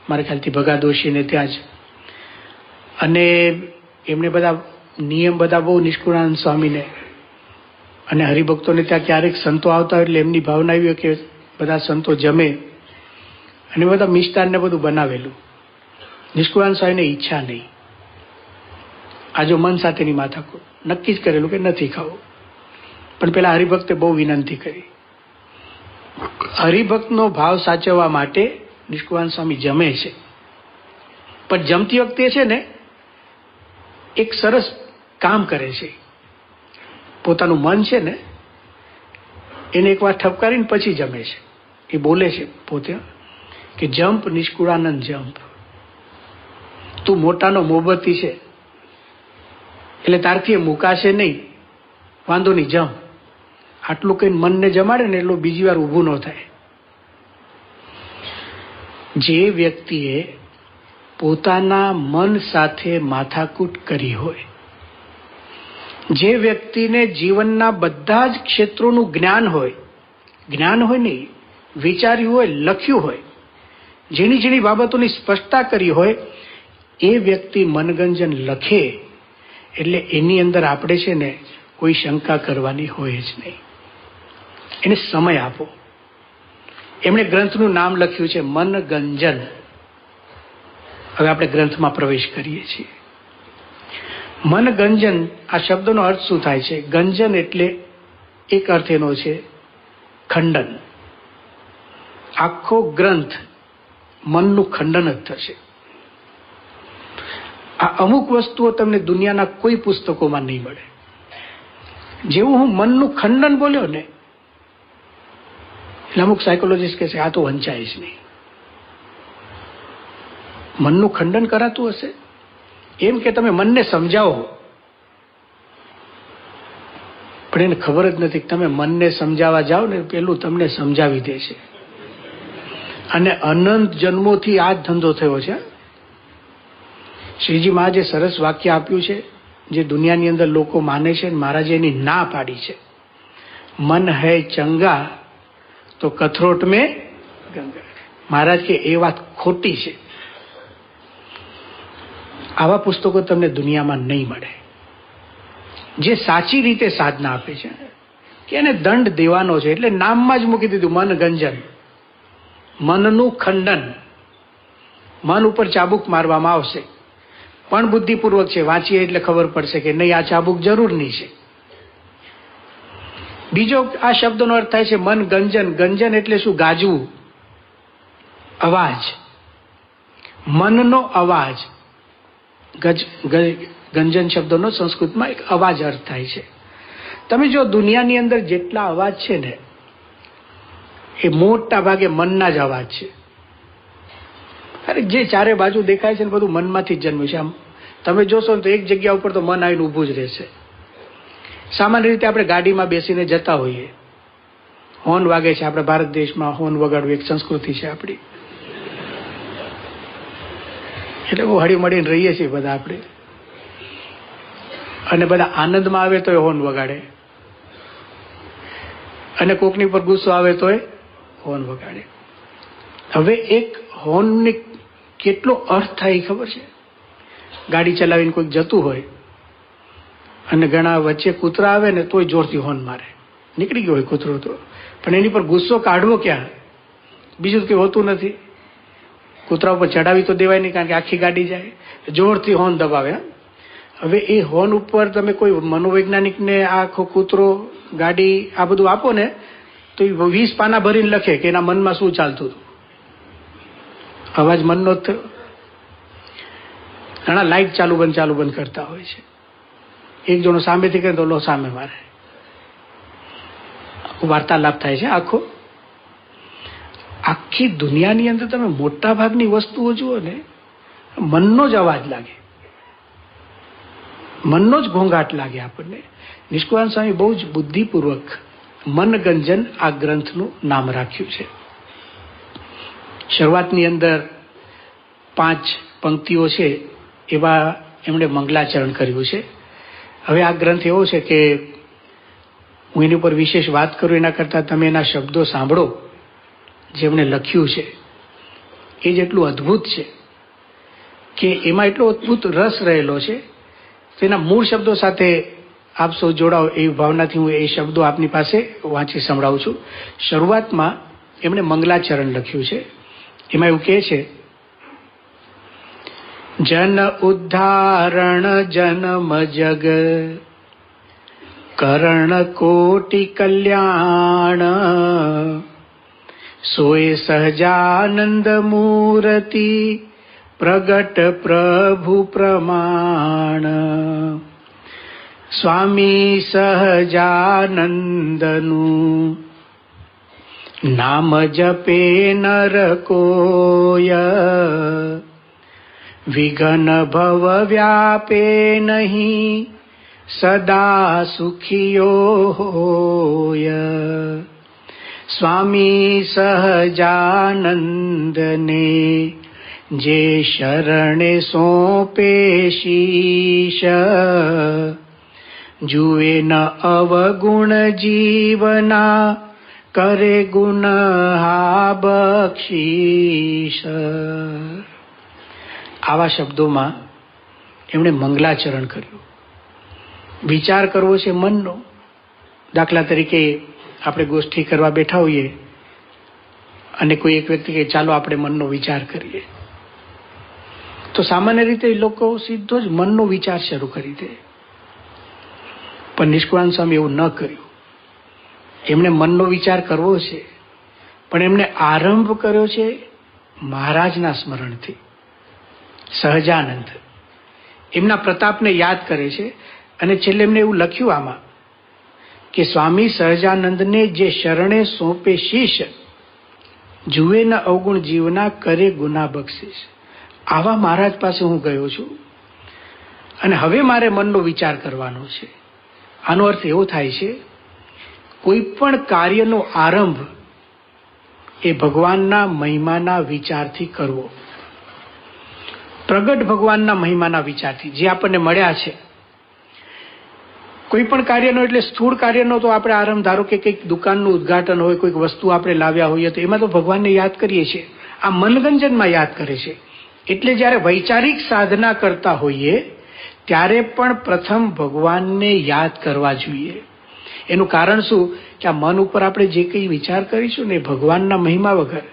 મારા ખ્યાલથી ભગા દોશીને ત્યાં જ. અને એમને બધા નિયમ બધા બહુ નિષ્કુળાનંદ સ્વામીને, અને હરિભક્તોને ત્યાં ક્યારેક સંતો આવતા હોય એટલે એમની ભાવના એવી કે બધા સંતો જમે અને બધા મિષ્ટાનને બધું બનાવેલું. નિષ્કુળાનંદ સ્વામીને ઈચ્છા નહીં. આ જો મન સાથેની માથાકૂટ, નક્કી જ કરેલું કે નથી ખાવું. પણ પેલા હરિભક્તે બહુ વિનંતી કરી. હરિભક્તનો ભાવ સાચવવા માટે નિષ્કુળાનંદ સ્વામી જમે છે. પણ જમતી વખતે છે ને એક સરસ કામ કરે છે. પોતાનું મન છે ને એને એકવાર ઠપકારીને પછી જમે છે. એ બોલે છે પોતે કે જંપ નિષ્કુળાનંદ જંપ, તું મોટાનો મોહબતી છે એટલે તારથી એ મુકાશે નહીં, વાંધો નહીં જમ. આટલું કઈ મનને જમાડે ને એટલું બીજી વાર ઊભું ન થાય. જે વ્યક્તિએ પોતાના મન સાથે માથાકૂટ કરી હોય, જે વ્યક્તિને જીવનના બધા જ ક્ષેત્રોનું જ્ઞાન હોય નહીં, વિચાર્યું હોય, લખ્યું હોય, જેની જેની બાબતોની સ્પષ્ટતા કરી હોય, એ વ્યક્તિ મનગંજન લખે એટલે એની અંદર આપણે છે ને કોઈ શંકા કરવાની હોય જ નહીં. એને સમય આપો. એમણે ગ્રંથનું નામ લખ્યું છે મનગંજન. હવે આપણે ગ્રંથમાં પ્રવેશ કરીએ છીએ. મનગંજન, આ શબ્દનો અર્થ શું થાય છે? ગંજન એટલે એક અર્થ એનો છે ખંડન. આખો ગ્રંથ મનનું ખંડન જ થશે. આ અમુક વસ્તુઓ તમને દુનિયાના કોઈ પુસ્તકોમાં નહીં મળે. જેવું હું મનનું ખંડન બોલ્યો ને, એટલે અમુક સાયકોલોજીસ્ટ કહે છે આ તો વંચાય જ નહીં. મનનું ખંડન કરાતું હશે એમ કે તમે મનને સમજાવો, પણ એને ખબર જ નથી કે તમે મનને સમજાવવા જાઓ ને પેલું તમને સમજાવી દે છે. અને અનંત જન્મોથી આ જ ધંધો થયો છે. શ્રીજી મહારાજે સરસ વાક્ય આપ્યું છે જે દુનિયાની અંદર લોકો માને છે, મહારાજે એની ના પાડી છે. મન હૈ ચંગા તો કથરોટ મેં ગંગા. મહારાજ કે એ વાત ખોટી છે. આવા પુસ્તકો તમને દુનિયામાં નહીં મળે જે સાચી રીતે સાધના આપે છે. કે એને દંડ દેવાનો છે એટલે નામમાં જ મૂકી દીધું મનગંજન, મનનું ખંડન. મન ઉપર ચાબુક મારવામાં આવશે પણ બુદ્ધિપૂર્વક છે. વાંચીએ એટલે ખબર પડશે કે નહીં, આ ચાબુક જરૂરની છે. બીજો આ શબ્દનો અર્થ થાય છે મનગંજન. ગંજન એટલે શું? ગાજવું, અવાજ, મનનો અવાજ. ગંજન શબ્દનો સંસ્કૃતમાં એક અવાજ અર્થ થાય છે. તમે જો દુનિયાની અંદર જેટલા અવાજ છે ને એ મોટા ભાગે મનના જ અવાજ છે. અરે જે ચારે બાજુ દેખાય છે ને બધું મનમાંથી જ જન્મ્યું છે. આમ તમે જોશો ને તો એક જગ્યા ઉપર તો મન આવીને ઊભું જ રહેશે. સામાન્ય રીતે આપણે ગાડીમાં બેસીને જતા હોઈએ, હોર્ન વાગે છે. આપણે ભારત દેશમાં હોર્ન વગાડવું એક સંસ્કૃતિ છે આપણી, એટલે બહુ હળી મળીને રહીએ છીએ બધા આપણે. અને બધા આનંદમાં આવે તો એ હોર્ન વગાડે, અને કોકની પર ગુસ્સો આવે તો એ હોર્ન વગાડે. હવે એક હોર્નને કેટલો અર્થ થાય એ ખબર છે? ગાડી ચલાવીને કોઈક જતું હોય અને ઘણા વચ્ચે કૂતરા આવે ને તોય જોરથી હોર્ન મારે. નીકળી ગયો હોય કૂતરો તો, પણ એની પર ગુસ્સો કાઢવો ક્યાં? બીજું કંઈ હોતું નથી. કૂતરા ઉપર ચડાવી તો દેવાય નહીં, કારણ કે આખી ગાડી જાય. જોરથી હોર્ન દબાવે. હવે એ હોર્ન ઉપર તમે કોઈ મનોવૈજ્ઞાનિકને આખો કૂતરો, ગાડી આ બધું આપો ને તો એ 20 પાના ભરીને લખે કે એના મનમાં શું ચાલતું હતું. અવાજ મનનો જ થયો. ઘણા લાઇટ ચાલુ બંધ કરતા હોય છે. એક જણો સામેથી કરે તો લો સામે મારે, વાર્તાલાપ થાય છે આખો. આખી દુનિયાની અંદર તમે મોટા ભાગની વસ્તુઓ જુઓ ને, મનનો જ અવાજ લાગે, મનનો જ ઘોંઘાટ લાગે આપણને. નિષ્કુળાનંદ સ્વામી બહુ જ બુદ્ધિપૂર્વક મનગંજન આ ગ્રંથનું નામ રાખ્યું છે. શરૂઆતની અંદર 5 પંક્તિઓ છે એવા એમણે મંગલાચરણ કર્યું છે. હવે આ ગ્રંથ એવો છે કે હું એની ઉપર વિશેષ વાત કરું એના કરતાં તમે એના શબ્દો સાંભળો જે એમણે લખ્યું છે. એ જેટલું અદ્ભુત છે કે એમાં એટલો અદ્ભુત રસ રહેલો છે. તેના મૂળ શબ્દો સાથે આપ સૌ જોડાઓ એવી ભાવનાથી હું એ શબ્દો આપની પાસે વાંચી સંભળાવું છું. શરૂઆતમાં એમણે મંગલાચરણ લખ્યું છે. એમાં એવું કહે છે, જન ઉદ્ધારણ જન્મ જગ કરણ કોટિ કલ્યાણ સોય સહજાનંદ મૂર્તિ પ્રગટ પ્રભુ પ્રમાણ. સ્વામી સહજાનંદનું નામ જપે નર કોય વિઘન ભવ વ્યાપે નહીં સદા સુખિયો હોય. સ્વામી સહજાનંદને જે શરણે સોંપે શીશ જુએ ન અવગુણ જીવના કરે ગુણ હા બક્ષીશ. આવા શબ્દોમાં એમણે મંગલાચરણ કર્યું. વિચાર કરવો છે મનનો. દાખલા તરીકે આપણે ગોષ્ઠી કરવા બેઠા હોઈએ અને કોઈ એક વ્યક્તિ કહે ચાલો આપણે મનનો વિચાર કરીએ, તો સામાન્ય રીતે લોકો સીધો જ મનનો વિચાર શરૂ કરી દે. પણ નિષ્કુળાનંદ સ્વામી એવું ન કર્યું. એમણે મનનો વિચાર કરવો છે, પણ એમણે આરંભ કર્યો છે મહારાજના સ્મરણથી. સહજાનંદ એમના પ્રતાપને યાદ કરે છે અને છેલ્લે એમને એવું લખ્યું આમાં કે સ્વામી સહજાનંદને જે શરણે સોંપે શીશ જુએ ન અવગુણ જીવના કરે ગુના બક્ષીશ. આવા મહારાજ પાસે હું ગયો છું અને હવે મારે મનનો વિચાર કરવાનો છે. આનો અર્થ એવો થાય છે કોઈ પણ કાર્યનો આરંભ એ ભગવાનના મહિમાના વિચારથી કરવો. પ્રગટ ભગવાનના મહિમાના વિચારથી જે આપણને મળ્યા છે. કોઈ પણ કાર્યનો એટલે સ્થૂળ કાર્યનો તો આપણે આરંભ, ધારો કે કંઈક દુકાનનું ઉદ્ઘાટન હોય, કોઈક વસ્તુ આપણે લાવ્યા હોઈએ તો એમાં તો ભગવાનને યાદ કરીએ છીએ. આ મનગંજનમાં યાદ કરે છે. એટલે જ્યારે વૈચારિક સાધના કરતા હોઈએ ત્યારે પણ પ્રથમ ભગવાનને યાદ કરવા જોઈએ. એનું કારણ શું કે આ મન ઉપર આપણે જે કંઈ વિચાર કરીશું ને ભગવાનના મહિમા વગર,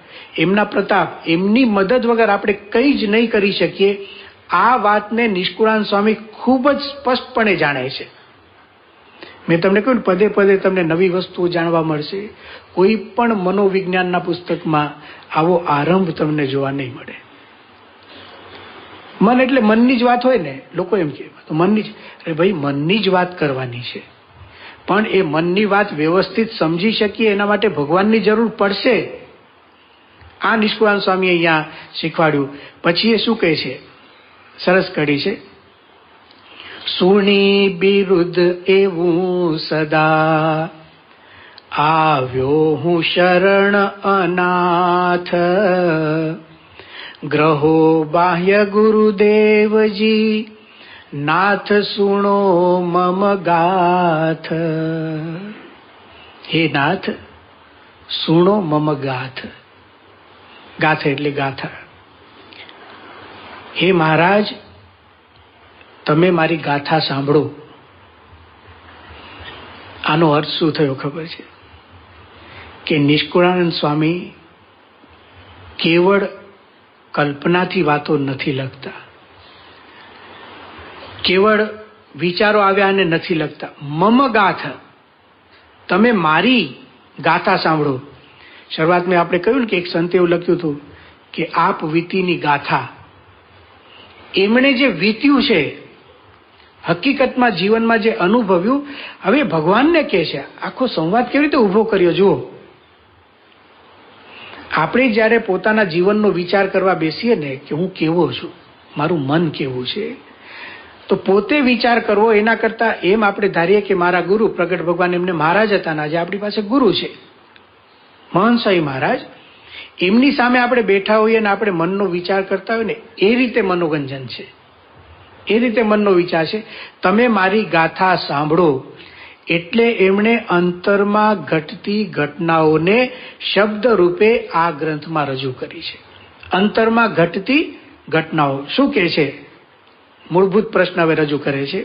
એમના પ્રતાપ, એમની મદદ વગર આપણે કંઈ જ નહીં કરી શકીએ. આ વાતને નિષ્કુળાનંદ સ્વામી ખૂબ જ સ્પષ્ટપણે જાણે છે. મેં તમને કહ્યું પદે પદે તમને નવી વસ્તુઓ જાણવા મળશે. કોઈ પણ મનોવિજ્ઞાનના પુસ્તકમાં આવો આરંભ તમને જોવા નહીં મળે. મન એટલે મનની જ વાત હોય ને, લોકો એમ કહે તો મનની જ, અરે ભાઈ મનની જ વાત કરવાની છે, પણ એ મનની વાત વ્યવસ્થિત સમજી શકીએ એના માટે ભગવાનની જરૂર પડશે. આ નિષ્કુળાનંદ સ્વામી અહીંયા શીખવાડ્યું. પછી એ શું કહે છે, સરસ કડી છે, સુણી બિરુદ એવું સદા આવ્યો હું શરણ અનાથ ગ્રહો બાહ્ય ગુરુદેવજી નાથ સુણો મમ ગાથ. હે નાથ સુણો મમ ગાથ. ગાથ એટલે ગાથા. હે મહારાજ તમે મારી ગાથા સાંભળો. આનો અર્થ શું થયો ખબર છે કે નિષ્કુળાનંદ સ્વામી કેવળ કલ્પનાથી વાતો નથી લખતા, કેવળ વિચારો આવ્યા અને નથી લખતા. મમ ગાથ, તમે મારી ગાથા સાંભળો. શરૂઆતમાં આપણે કહ્યું ને કે એક સંતે એવું લખ્યું હતું કે આપ વીતીની ગાથા, એમણે જે વીત્યું છે, હકીકતમાં જીવનમાં જે અનુભવ્યું, હવે ભગવાનને કહે છે. આખો સંવાદ કેવી રીતે ઉભો કર્યો જુઓ. આપણે જ્યારે પોતાના જીવનનો વિચાર કરવા બેસીએ ને કે હું કેવો છું, મારું મન કેવું છે, તો પોતે વિચાર કરવો એના કરતા એમ આપણે ધારીએ કે મારા ગુરુ પ્રગટ ભગવાન એમને મહારાજ હતા ને આજે આપણી પાસે ગુરુ છે મહંત સ્વામી મહારાજ, એમની સામે આપણે બેઠા હોઈએ ને આપણે મનનો વિચાર કરતા હોય ને, એ રીતે મનોગંજન છે, એ રીતે મનનો વિચાર છે. તમે મારી ગાથા સાંભળો એટલે એમણે અંતરમાં ઘટતી ઘટનાઓને શબ્દ રૂપે આ ગ્રંથમાં રજૂ કરી છે. અંતરમાં ઘટતી ઘટનાઓ શું કહે છે? મૂળભૂત પ્રશ્ન હવે રજૂ કરે છે.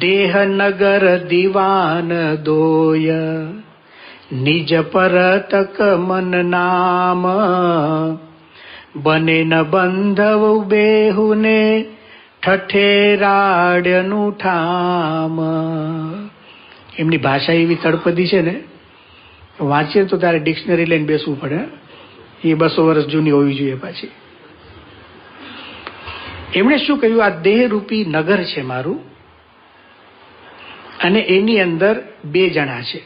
દેહ નગર દીવાન દોય નિજ પરતક મન નામ બને ન બંધવ બેહુને ઠઠેરાડ્યનું ઠામ. એમની ભાષા એવી તળપદી છે ને, વાંચીએ તો તારે ડિક્શનરી લઈને બેસવું પડે. એ 200 વર્ષ જૂની હોવી જોઈએ પાછી. એમણે શું કહ્યું? આ દેહરૂપી નગર છે મારું, અને એની અંદર 2 જણા છે,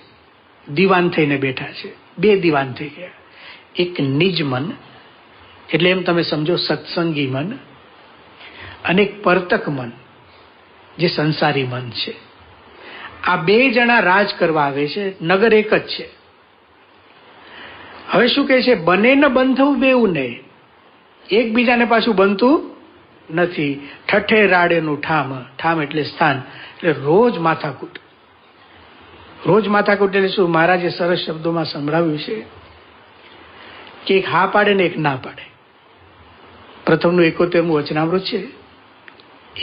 દીવાન થઈને બેઠા છે. 2 દીવાન થઈ ગયા. એક નિજ મન, એટલે એમ તમે સમજો સત્સંગી મન, અને એક પરતક મન જે સંસારી મન છે. આ 2 જણા રાજ કરવા આવે છે. નગર એક જ છે. હવે શું કહે છે? બને ન બંધવું બેવું ને, એકબીજાને પાછું બનતું નથી. ઠઠે રાડેનું ઠામ, ઠામ એટલે સ્થાન, એટલે રોજ માથાકૂટ. રોજ માથાકૂટ એટલે શું? મહારાજે સરસ શબ્દોમાં સંભળાવ્યું છે કે એક હા પાડે ને એક ના પાડે. પ્રથમનું 71મું વચનામૃત છે.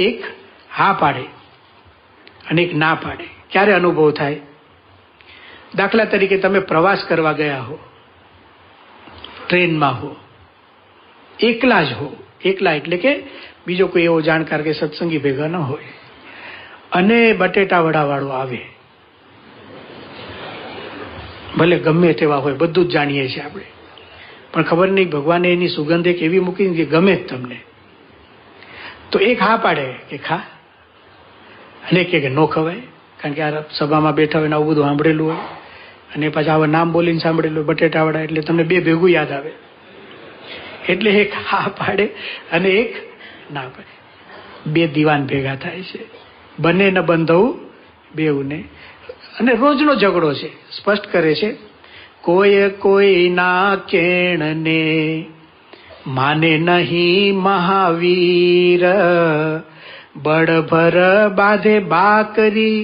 એક હા પાડે અને એક ના પાડે. ક્યારે અનુભવ થાય? દાખલા તરીકે તમે પ્રવાસ કરવા ગયા હો, ટ્રેનમાં હો, એકલા જ હો. એકલા એટલે કે બીજો કોઈ એવો જાણકાર કે સત્સંગી ભેગા ન હોય, અને બટેટા વડાવાળો આવે, ભલે ગમે તેવા હોય, બધું જ જાણીએ છીએ આપણે, પણ ખબર નહીં ભગવાને એની સુગંધ એક એવી મૂકી કે ગમે જ તમને. તો એક હા પાડે કે ખા, અને એક કે નો ખવાય, કારણ કે આ સભામાં બેઠા હોય ને આવું બધું સાંભળેલું હોય, અને પાછા આવા નામ બોલીને સાંભળેલું બટેટા વડા, એટલે તમને 2 ભેગું યાદ આવે. એટલે એક હા પાડે અને એક ના પાડે. 2 દીવાન ભેગા થાય છે. બંને ન બંધવું બેઉને. અને રોજનો ઝઘડો છે. સ્પષ્ટ કરે છે, કોઈ કોઈ ના કેણને માને નહીં મહાવીર, બળભર બાંધે બાકરી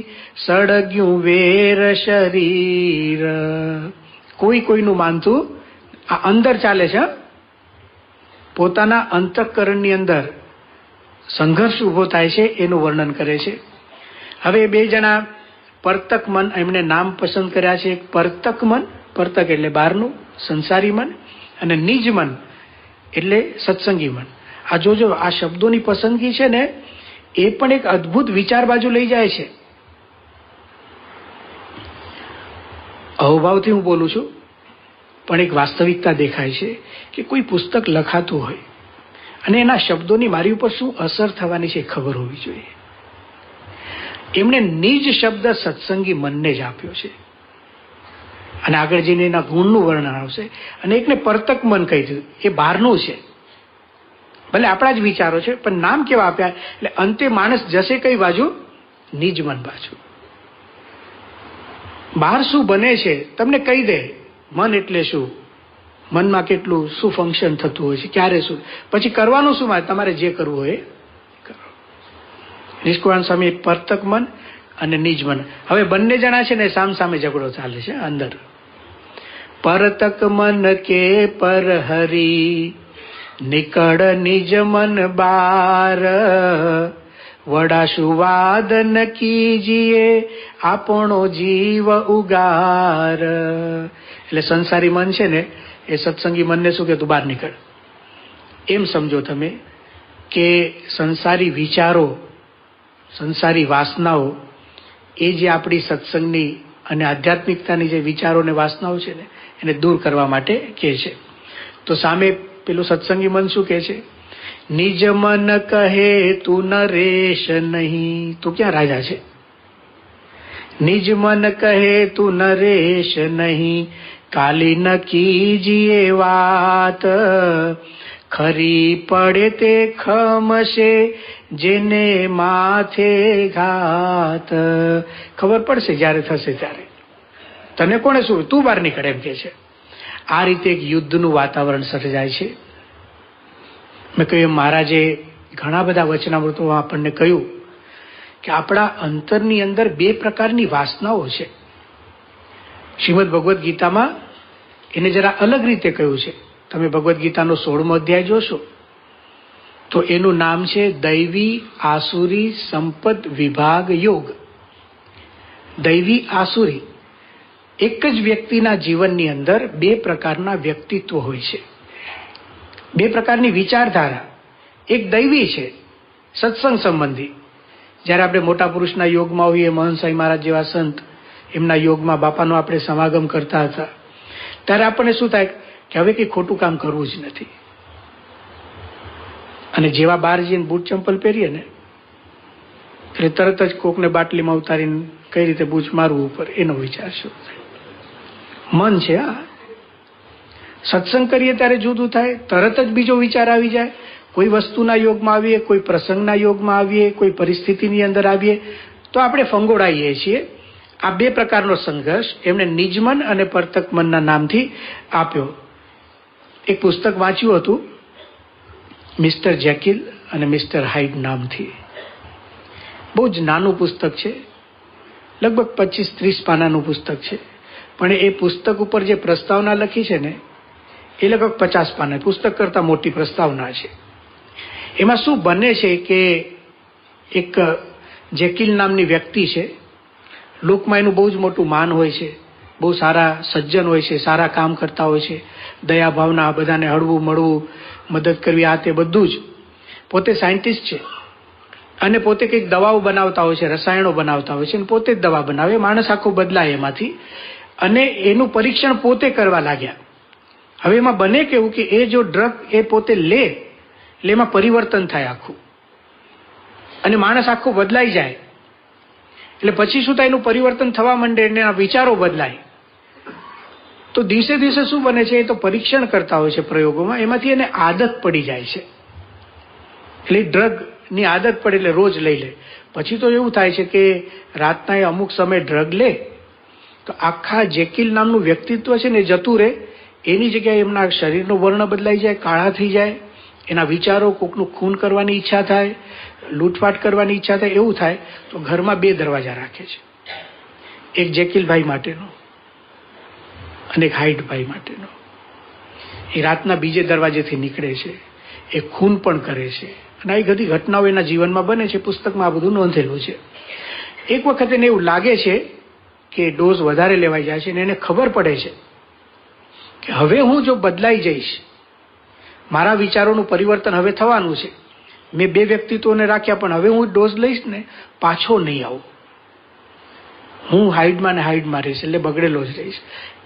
સળગ્યું વેર શરીર. કોઈ કોઈનું માનતું આ અંદર ચાલે છે. પોતાના અંતઃકરણની અંદર સંઘર્ષ ઉભો થાય છે એનું વર્ણન કરે છે. હવે 2 જણા પરતક મન, એમણે નામ પસંદ કર્યા છે. એક પરતક મન, પરતક એટલે બહારનું સંસારી મન, અને નિજ મન એટલે સત્સંગી મન. આ જોજો, આ શબ્દોની પસંદગી છે ને, એ પણ એક અદ્ભુત વિચાર બાજુ લઈ જાય છે. અહોભાવથી હું બોલું છું, પણ એક વાસ્તવિકતા દેખાય છે કે કોઈ પુસ્તક લખાતું હોય અને એના શબ્દોની મારી ઉપર શું અસર થવાની છે ખબર હોવી જોઈએ. એમણે નિજ શબ્દ સત્સંગી મનને જ આપ્યો છે, અને આગળ જઈને એના ગુણનું વર્ણન આવશે. અને એકને પરતક મન કહી દીધું, એ બહારનું છે, ભલે આપણા જ વિચારો છે, પણ નામ કેવા આપ્યા? એટલે અંતે માણસ જશે કઈ બાજુ? નિજ મન બાજુ. બહાર શું બને છે તમને કહી દે. મન એટલે શું, મનમાં કેટલું શું ફંક્શન થતું હોય છે, ક્યારે શું, પછી કરવાનું શું? તમારે જે કરવું હોય કરો. નિષ્કુળાનંદ સ્વામી પરતક મન અને નિજ મન. હવે બંને જણા છે ને સામ સામે ઝઘડો ચાલે છે અંદર. પરતક મન કે પર હરી નિકળ નિજ મન બાર, વડાશું વાદન કીજીએ આપણો જીવ ઉગાર. એટલે સંસારી મન છે ને, એ સત્સંગી મનને શું કે તું બહાર નીકળ. એમ સમજો તમે કે સંસારી વિચારો, સંસારી વાસનાઓ, એ જે આપણી સત્સંગની અને આધ્યાત્મિકતાની જે વિચારો અને વાસનાઓ છે ને, એને દૂર કરવા માટે કહે છે. તો સામે પેલું સત્સંગી મન શું કહે છે? નિજ મન કહે તું નરેશ નહીં. તું ક્યાં રાજા છે? નિજ મન કહે તું નરેશ નહીં, કાલી ન કીજીએ વાત, ખરી પડે તે ખમશે જેને માથે ઘાત. ખબર પડશે જ્યારે થશે ત્યારે. તને કોણે શું? તું બહાર નીકળે એમ કે છે. આ રીતે એક યુદ્ધનું વાતાવરણ સર્જાય છે. મેં કહ્યું એમ મહારાજે ઘણા બધા વચનામૃતો આપણને કહ્યું કે આપણા અંતરની અંદર બે પ્રકારની વાસનાઓ છે. શ્રીમદ ભગવદ્ ગીતામાં એને જરા અલગ રીતે કહ્યું છે. તમે ભગવદ્ ગીતાનો 16મો અધ્યાય જોશો તો એનું નામ છે દૈવી આસુરી સંપદ વિભાગ યોગ. દૈવી આસુરી, એક જ વ્યક્તિના જીવનની અંદર બે પ્રકારના વ્યક્તિત્વ હોય છે, બે પ્રકારની વિચારધારા. એક દૈવી છે, સત્સંગ સંબંધી. જ્યારે આપણે મોટા પુરુષના યોગમાં હોઈએ, મહંત સ્વામી મહારાજ જેવા સંત, એમના યોગમાં બાપાનો આપણે સમાગમ કરતા હતા, ત્યારે આપણને શું થાય કે હવે કંઈ ખોટું કામ કરવું જ નથી. અને જેવા બહાર જઈને બૂટ ચંપલ પહેરીએ ને એટલે તરત જ કોકને બાટલીમાં ઉતારીને કઈ રીતે બૂચ મારવું ઉપર, એનો વિચાર શું થાય. મન છે. હા, સત્સંગ કરીએ ત્યારે જુદું થાય, તરત જ બીજો વિચાર આવી જાય. કોઈ વસ્તુના યોગમાં આવીએ, કોઈ પ્રસંગના યોગમાં આવીએ, કોઈ પરિસ્થિતિની અંદર આવીએ તો આપણે ફંગોળાઈએ છીએ. આ બે પ્રકારનો સંઘર્ષ એમણે નિજમન અને પરતક મનના નામથી આપ્યો. એક પુસ્તક વાંચ્યું હતું મિસ્ટર જેકિલ અને મિસ્ટર હાઇડ નામથી. બહુ જ નાનું પુસ્તક છે, લગભગ 25-30 પાનાનું પુસ્તક છે, પણ એ પુસ્તક ઉપર જે પ્રસ્તાવના લખી છે ને એ લગભગ 50 પાના, પુસ્તક કરતાં મોટી પ્રસ્તાવના છે. એમાં શું બને છે કે એક જેકિલ નામની વ્યક્તિ છે, લોકમાં એનું બહુ જ મોટું માન હોય છે, બહુ સારા સજ્જન હોય છે, સારા કામ કરતા હોય છે, દયા ભાવના, બધાને હળવું મળવું, મદદ કરવી, આ તે બધું જ. પોતે સાયન્ટિસ્ટ છે અને પોતે કંઈક દવાઓ બનાવતા હોય છે, રસાયણો બનાવતા હોય છે, અને પોતે જ દવા બનાવે. માણસ આખો બદલાય એમાંથી, અને એનું પરીક્ષણ પોતે કરવા લાગ્યા. હવે એમાં બને કેવું કે એ જો ડ્રગ એ પોતે લે એટલે એમાં પરિવર્તન થાય આખું, અને માણસ આખો બદલાઈ જાય. એટલે પછી શું થાય, એનું પરિવર્તન થવા માંડે અને આ વિચારો બદલાય. તો દિવસે દિવસે શું બને છે, એ તો પરીક્ષણ કરતા હોય છે પ્રયોગોમાં, એમાંથી એને આદત પડી જાય છે. એટલે ડ્રગની આદત પડે એટલે રોજ લઈ લે. પછી તો એવું થાય છે કે રાતના એ અમુક સમય ડ્રગ લે તો આખા જેકિલ નામનું વ્યક્તિત્વ છે ને જતું રહે. એની જગ્યાએ એમના શરીરનો વર્ણ બદલાઈ જાય, કાળા થઈ જાય, એના વિચારો, કોકનું ખૂન કરવાની ઈચ્છા થાય, લૂંટફાટ કરવાની ઈચ્છા થાય, એવું થાય. તો ઘરમાં 2 દરવાજા રાખે છે, એક જેકિલભાઈ માટેનો અને એક હાઇડભાઈ માટેનો. એ રાતના બીજે દરવાજેથી નીકળે છે, એ ખૂન પણ કરે છે, અને આવી બધી ઘટનાઓ એના જીવનમાં બને છે. પુસ્તકમાં આ બધું નોંધેલું છે. એક વખત એને એવું લાગે છે કે ડોઝ વધારે લેવાઈ જાય છે, અને એને ખબર પડે છે કે હવે હું જો બદલાઈ જઈશ, મારા વિચારોનું પરિવર્તન હવે થવાનું છે. મેં 2 વ્યક્તિત્વોને રાખ્યા, પણ હવે હું ડોઝ લઈશ ને પાછો નહીં આવું, હું હાઇડમાં ને હાઇડમાં રહીશ, એટલે બગડેલો જ રહીશ.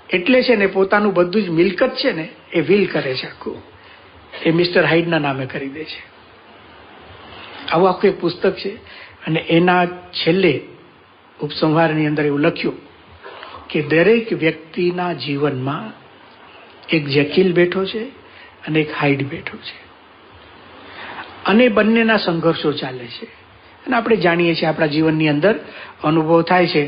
એટલે છે ને પોતાનું બધું જ મિલકત છે ને એ વિલ કરે છે આખું, એ મિસ્ટર હાઇડના નામે કરી દે છે. આવું આખું એક પુસ્તક છે. અને એના છેલ્લે ઉપસંહારની અંદર એવું લખ્યું કે દરેક વ્યક્તિના જીવનમાં એક જેકિલ બેઠો છે અને એક હાઇડ બેઠો છે, અને બંનેના સંઘર્ષો ચાલે છે. અને આપણે જાણીએ છીએ, આપણા જીવનની અંદર અનુભવ થાય છે.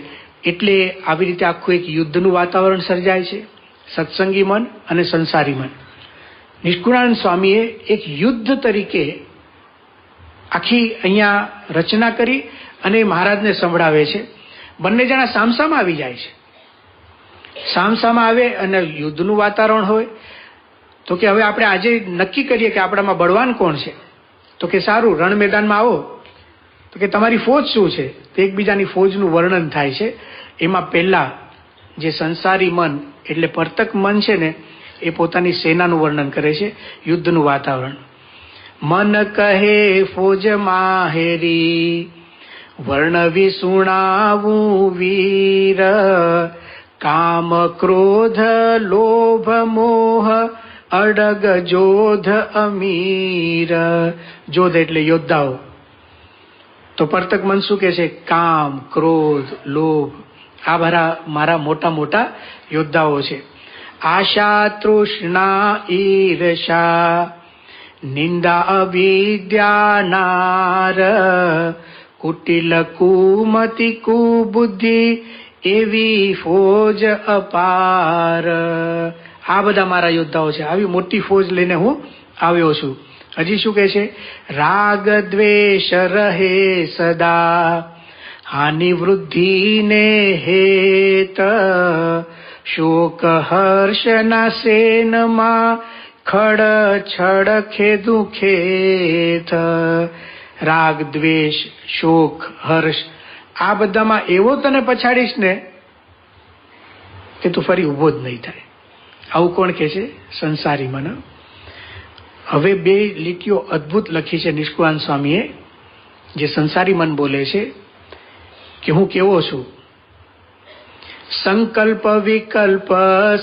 એટલે આવી રીતે આખું એક યુદ્ધનું વાતાવરણ સર્જાય છે, સત્સંગી મન અને સંસારી મન. નિષ્કુળાનંદ સ્વામીએ એક યુદ્ધ તરીકે આખી અહીંયા રચના કરી અને મહારાજને સંભળાવે છે. બંને જણા સામસામા આવી જાય છે. સામસામા આવે અને યુદ્ધનું વાતાવરણ હોય તો કે હવે આપણે આજે નક્કી કરીએ કે આપણામાં બળવાન કોણ છે. તો કે સારું, રણ મેદાનમાં આવો. તો કે તમારી ફોજ શું છે? તો એકબીજાની ફોજનું વર્ણન થાય છે. એમાં પહેલા જે સંસારી મન એટલે પરતક મન છે ને, એ પોતાની સેનાનું વર્ણન કરે છે, યુદ્ધનું વાતાવરણ. મન કહે ફોજ માહેરી, વર્ણવી સુણાવું વીર, કામ ક્રોધ લોભ મોહ અડગ જોધ અમીર. જોધ એટલે યોદ્ધાઓ. તો પરતક મન શું કે છે? કામ, ક્રોધ, લોભ, આ મારા મોટા મોટા યોદ્ધાઓ છે. આશા, તૃષ્ણા, ઈર્ષા, નિંદા, અવિદ્યા, નાર, કુટિલ, કુમતિ, કુબુદ્ધિ, એવી ફોજ અપાર. આ બધા મારા યોદ્ધાઓ છે. આવી મોટી ફોજ લઈને હું આવ્યો છું. હજી શું કહે છે? રાગ દ્વેષ રહે સદા, હાનિ વૃદ્ધિ ને હેત, શોક હર્ષ ના સેનમાં, ખડ છડ ખેદુ ખેત. રાગ દ્વેષ, શોક, હર્ષ, આ બધામાં એવો તને પછાડીશ ને કે તું ફરી ઊભો જ નહીં થાય. આવું કોણ કે છે? સંસારી મન. હવે બે લીટીઓ અદ્ભુત લખી છે નિષ્કુળાન સ્વામીએ, જે સંસારી મન બોલે છે કે હું કેવો છું. સંકલ્પ વિકલ્પ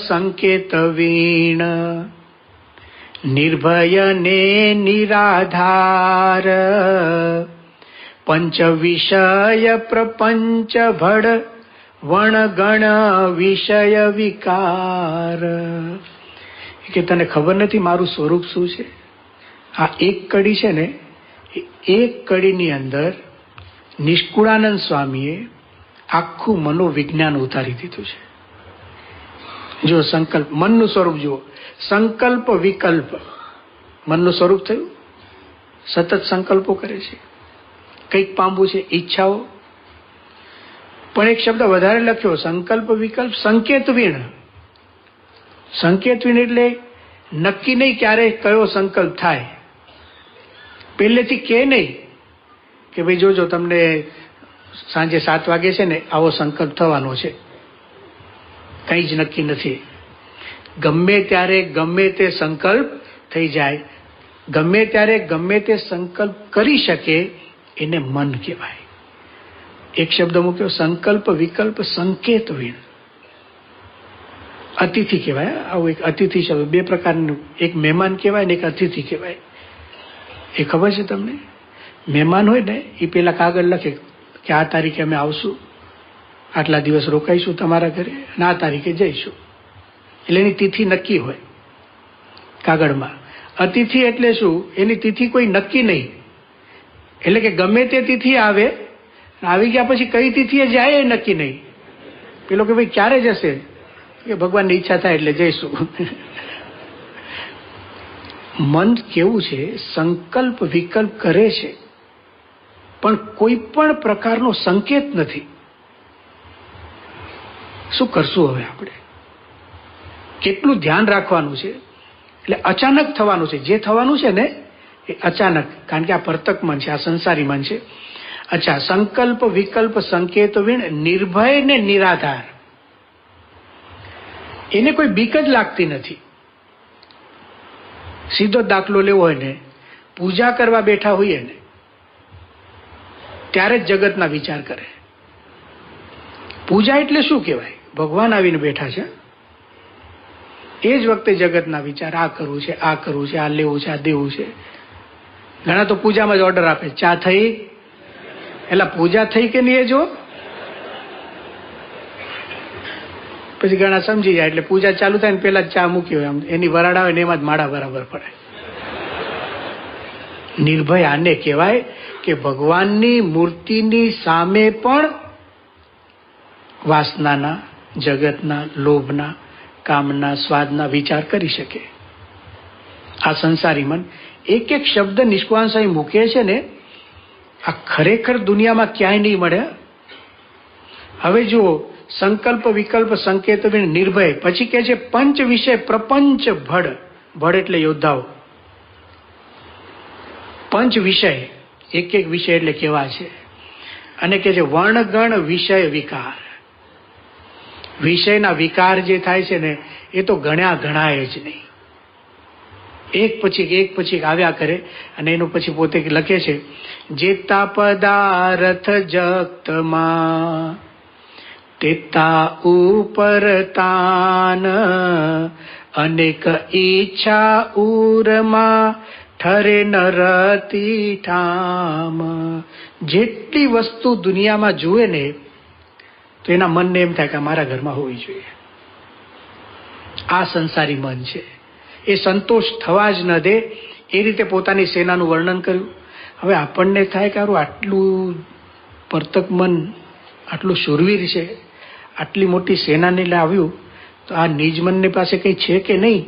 સંકેત વીણ, નિર્ભય ને નિરાધાર, પંચ વિષય પ્રપંચ ભડ, વણગણ વિષય વિકાર. કે તને ખબર નથી મારું સ્વરૂપ શું છે? આ એક કડી છે ને, એક કડીની અંદર નિષ્કુળાનંદ સ્વામીએ આખું મનોવિજ્ઞાન ઉતારી દીધું છે. જો સંકલ્પ, મનનું સ્વરૂપ જુઓ. સંકલ્પ વિકલ્પ, મનનું સ્વરૂપ થયું. સતત સંકલ્પો કરે છે, કંઈક પામવું છે, ઈચ્છાઓ. પણ એક શબ્દ વધારે લખ્યો, સંકલ્પ વિકલ્પ સંકેત વીણ. સંકેત વીણ એટલે નક્કી નહીં ક્યારે કયો સંકલ્પ થાય. પહેલેથી કે નહીં કે ભાઈ જોજો તમને સાંજે 7 વાગે છે ને આવો સંકલ્પ થવાનો છે. કંઈ જ નક્કી નથી. ગમે ત્યારે ગમે તે સંકલ્પ થઈ જાય, ગમે ત્યારે ગમે તે સંકલ્પ કરી શકે, એને મન કહેવાય. એક શબ્દ મૂક્યો, સંકલ્પ વિકલ્પ સંકેત વીણ. અતિથિ કહેવાય. આવું એક અતિથિ શબ્દ, બે પ્રકારનું, એક મહેમાન કહેવાય ને એક અતિથિ કહેવાય. એ ખબર છે તમને? મહેમાન હોય ને એ પેલા કાગળ લખે કે આ તારીખે અમે આવશું, આટલા દિવસ રોકાઈશું તમારા ઘરે, અને આ તારીખે જઈશું. એટલે એની તિથિ નક્કી હોય કાગળમાં. અતિથિ એટલે શું? એની તિથિ કોઈ નક્કી નહીં. એટલે કે ગમે તે તિથિ આવે, આવી ગયા પછી કઈ તિથિએ જાય એ નક્કી નહીં. પેલો કે ભાઈ ક્યારે જશે? કે ભગવાનની ઈચ્છા થાય એટલે જઈશું. મન કેવું છે? સંકલ્પ વિકલ્પ કરે છે, પણ કોઈ પણ પ્રકારનો સંકેત નથી. શું કરશું હવે આપણે? કેટલું ધ્યાન રાખવાનું છે? એટલે અચાનક થવાનું છે. જે થવાનું છે ને એ અચાનક, કારણ કે આ પરતક મન છે, આ સંસારી મન છે. અચ્છા, સંકલ્પ વિકલ્પ સંકેત વીણ, નિર્ભય ને નિરાધાર. એને કોઈ બીક જ લાગતી નથી. સીધો દાખલો લેવો હોય ને, પૂજા કરવા બેઠા હોઈએ ને ત્યારે જ જગતના વિચાર કરે. પૂજા એટલે શું કહેવાય? ભગવાન આવીને બેઠા છે, એ જ વખતે જગતના વિચાર, આ કરવું છે, આ કરવું છે, આ લેવું છે, આ દેવું છે. ઘણા તો પૂજામાં જ ઓર્ડર આપે, ચા થઈ? એટલે પૂજા થઈ કે નહીં એ જો. પછી ઘણા સમજી જાય, એટલે પૂજા ચાલુ થાય ને પેલા જ ચા મૂકી હોય, એની વરાળ આવે ને એમાં જ માળા બરાબર પડે. નિર્ભય આને કહેવાય કે ભગવાનની મૂર્તિની સામે પણ વાસનાના, જગતના, લોભના, કામના, સ્વાદના વિચાર કરી શકે. આ સંસારી મન. એક એક શબ્દ નિષ્કુળાનંદ સ્વામી મૂકે છે ને, આ ખરેખર દુનિયામાં ક્યાંય નહીં મળે. હવે જુઓ, સંકલ્પ વિકલ્પ સંકેત નિર્ભય, પછી કે છે પંચ વિષય પ્રપંચ ભડ. ભડ એટલે યોદ્ધાઓ. પંચ વિષય, એક એક વિષય એટલે કેવા છે. અને કે છે વર્ણગણ વિષય વિકાર. વિષયના વિકાર જે થાય છે ને એ તો ગણાય જ નહીં. એક પછી આવ્યા કરે. અને એનું પછી પોતે લખે છે, જેતા પદાર્થ જગતમાં તેતા ઉપર તાન, અનેક ઈચ્છા ઉરમાં ઠરે ન રતી ઠામ. જેટલી વસ્તુ દુનિયામાં જુએ ને તો એના મનને એમ થાય કે મારા ઘરમાં હોવી જોઈએ. આ સંસારી મન છે. એ સંતોષ થવા જ ન દે એ રીતે પોતાની સેનાનું વર્ણન કર્યું. હવે આપણને થાય કે આટલું પરતક મન આટલું શૂરવીર છે, આટલી મોટી સેનાને લાવ્યું, તો આ નિજ મનની પાસે કંઈ છે કે નહીં?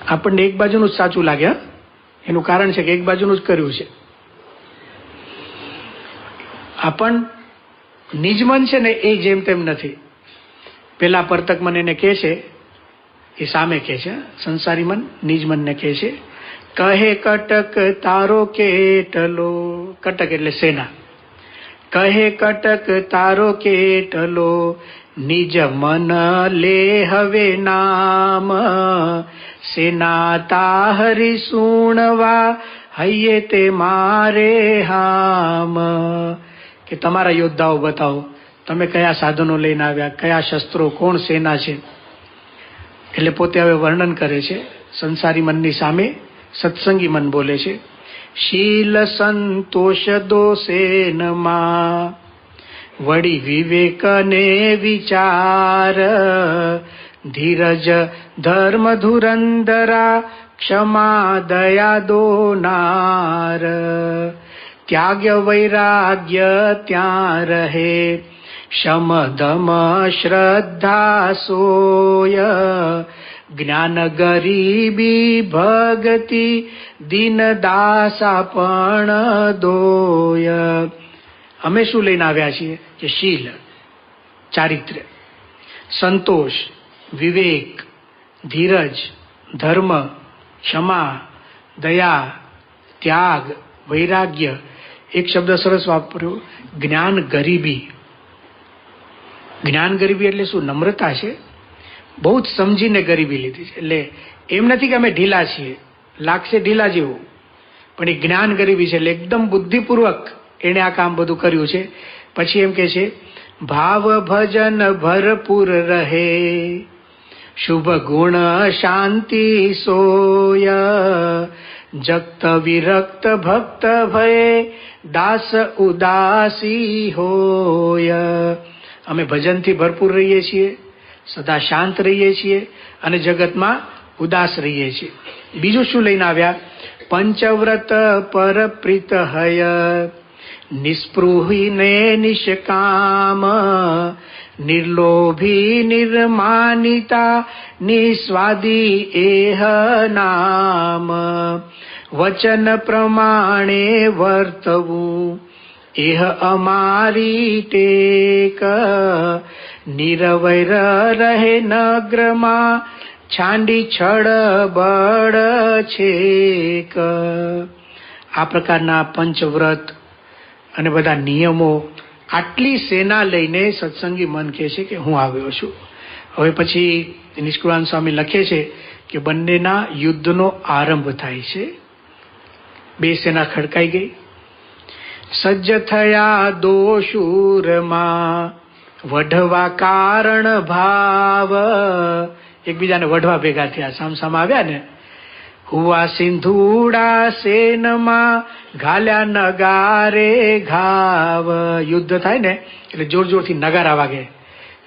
આપણને એક બાજુનું જ સાચું લાગે. એનું કારણ છે કે એક બાજુનું જ કર્યું છે. આપણ નિજ મન છે ને એ જેમ તેમ નથી. પેલા પરતક મન એને કહે છે, એ સામે કહે છે, સંસારી મન નિજ મનને કહે છે, કહે કટક તારો કેટલો. કટક એટલે સેના. કહે કટક તારો કેટલો, નિજ મન લે હવે નામ. સેના તાહરી સુણવા હૈયે તે મારે હામ. કે તમારા યોદ્ધાઓ બતાવો, તમે કયા સાધનો લઈને આવ્યા, કયા શસ્ત્રો, કોણ સેના છે. એટલે પોતે હવે વર્ણન કરે છે. સંસારી મનની સામે સત્સંગી મન બોલે છે, શીલ સંતોષ દોષેનમાં વળી વિવેક ને વિચાર. ધીરજ ધર્મ ધુરંધરા ક્ષમા દયા દોનાર. ત્યાગ્ય વૈરાગ્ય ત્યાં રહે શમ દમ શ્રદ્ધા સોય. જ્ઞાન ગરીબી ભગતિ દીન દાસા પણ દોય. અમે શું લઈને આવ્યા છીએ? કે શીલ, ચારિત્ર્ય, સંતોષ, વિવેક, ધીરજ, ધર્મ, ક્ષમા, દયા, ત્યાગ, વૈરાગ્ય. એક શબ્દ સરસ વાપર્યો, જ્ઞાન ગરીબી. જ્ઞાન ગરીબી એટલે શું? નમ્રતા છે. બહુ જ સમજીને ગરીબી લીધી છે. એટલે એમ નથી કે અમે ઢીલા છીએ, લાગશે ઢીલા જેવું, પણ એ જ્ઞાન ગરીબી છે. એટલે એકદમ બુદ્ધિપૂર્વક એણે આ કામ બધું કર્યું છે. પછી એમ કે છે, ભાવ ભજન ભરપૂર રહે શુભ ગુણ શાંતિ સોય. જગત વિરક્ત ભક્ત ભય દાસ ઉદાસી હોય. અમે ભજનથી ભરપૂર રહીએ છીએ, સદા શાંત રહીએ છીએ અને જગતમાં ઉદાસ રહીએ છીએ. બીજું શું લઈને આવ્યા? પંચવ્રત પર પ્રીત હય નિસ્પૃહીને નિષ્કામ. નિર્લોભી નિર્માનિતા નિસ્વાદી એહ નામ. વચન પ્રમાણે વર્તવું એહ અમારી ટેક. નિરવૈર રહે નગ્રમાં છાંડી છળ બળ છેક. આ પ્રકારના પંચવ્રત અને બધા નિયમો, આટલી સેના લઈને સત્સંગી મન કહે છે કે હું આવ્યો છું. હવે પછી નિષ્કુળાનંદ સ્વામી લખે છે કે બંનેના યુદ્ધનો આરંભ થાય છે. બે સેના ખડકાઈ ગઈ. સજ્જ થયા દોષુરમાં વઢવા કારણ ભાવ. એકબીજાને વઢવા ભેગા થયા, સામસામા આવ્યા ને. હુવા સિંધુડા સેનમાં ઘાલ્યા નગારે ઘાવ. યુદ્ધ થાય ને એટલે જોર જોરથી નગારા વાગે.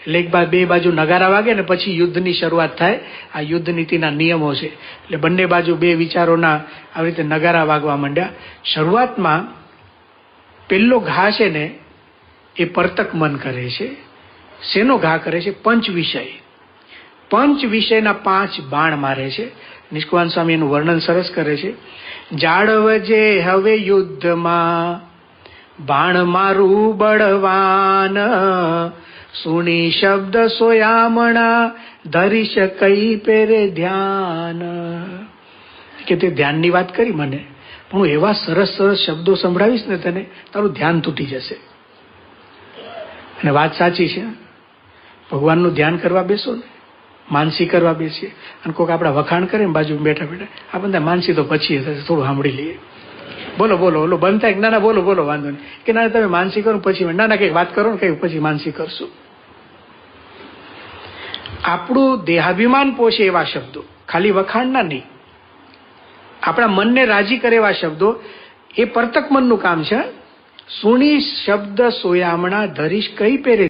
એટલે બે બાજુ નગારા વાગે ને પછી યુદ્ધની શરૂઆત થાય. આ યુદ્ધ નીતિના નિયમો છે. એટલે બંને બાજુ બે વિચારોના આવી રીતે નગારા વાગવા માંડ્યા. શરૂઆતમાં પેલો ઘા છે ને એ પરતક મન કરે છે. શેનો ઘા કરે છે? પંચ વિષય. પંચ વિષયના 5 બાણ મારે છે. નિષ્કુળાનંદ સ્વામી એનું વર્ણન સરસ કરે છે. જાળવજે હવે યુદ્ધમાં બાણ મારું બળવાન. સુણી શબ્દ સોયામણા ધરીશ કઈ પેરે ધ્યાન. કે તે ધ્યાનની વાત કરી મને, પણ હું એવા સરસ સરસ શબ્દો સંભળાવીશ ને તને, તારું ધ્યાન તૂટી જશે. અને વાત સાચી છે. ભગવાનનું ધ્યાન કરવા બેસો ને, માનસી કરવા બેસીએ અને કોઈક આપણા વખાણ કરે ને બાજુ બેઠા બેઠા, આ બધા માનસી તો પછી થશે, થોડું સાંભળી લઈએ. બોલો બોલો, ઓલો બંધ થાય, ના ના બોલો બોલો, વાંધો નહીં. કે ના તમે માનસી કરો પછી, ના ના કંઈક વાત કરો ને, કંઈક પછી માનસી કરશું. આપણું દેહાભિમાન પોષે એવા શબ્દો, ખાલી વખાણના નહીં, આપણા મનને રાજી કરે એવા શબ્દો, એ પરતક મનનું કામ છે. સુણી શબ્દ સોયામણા ધરીશ કઈ પેરે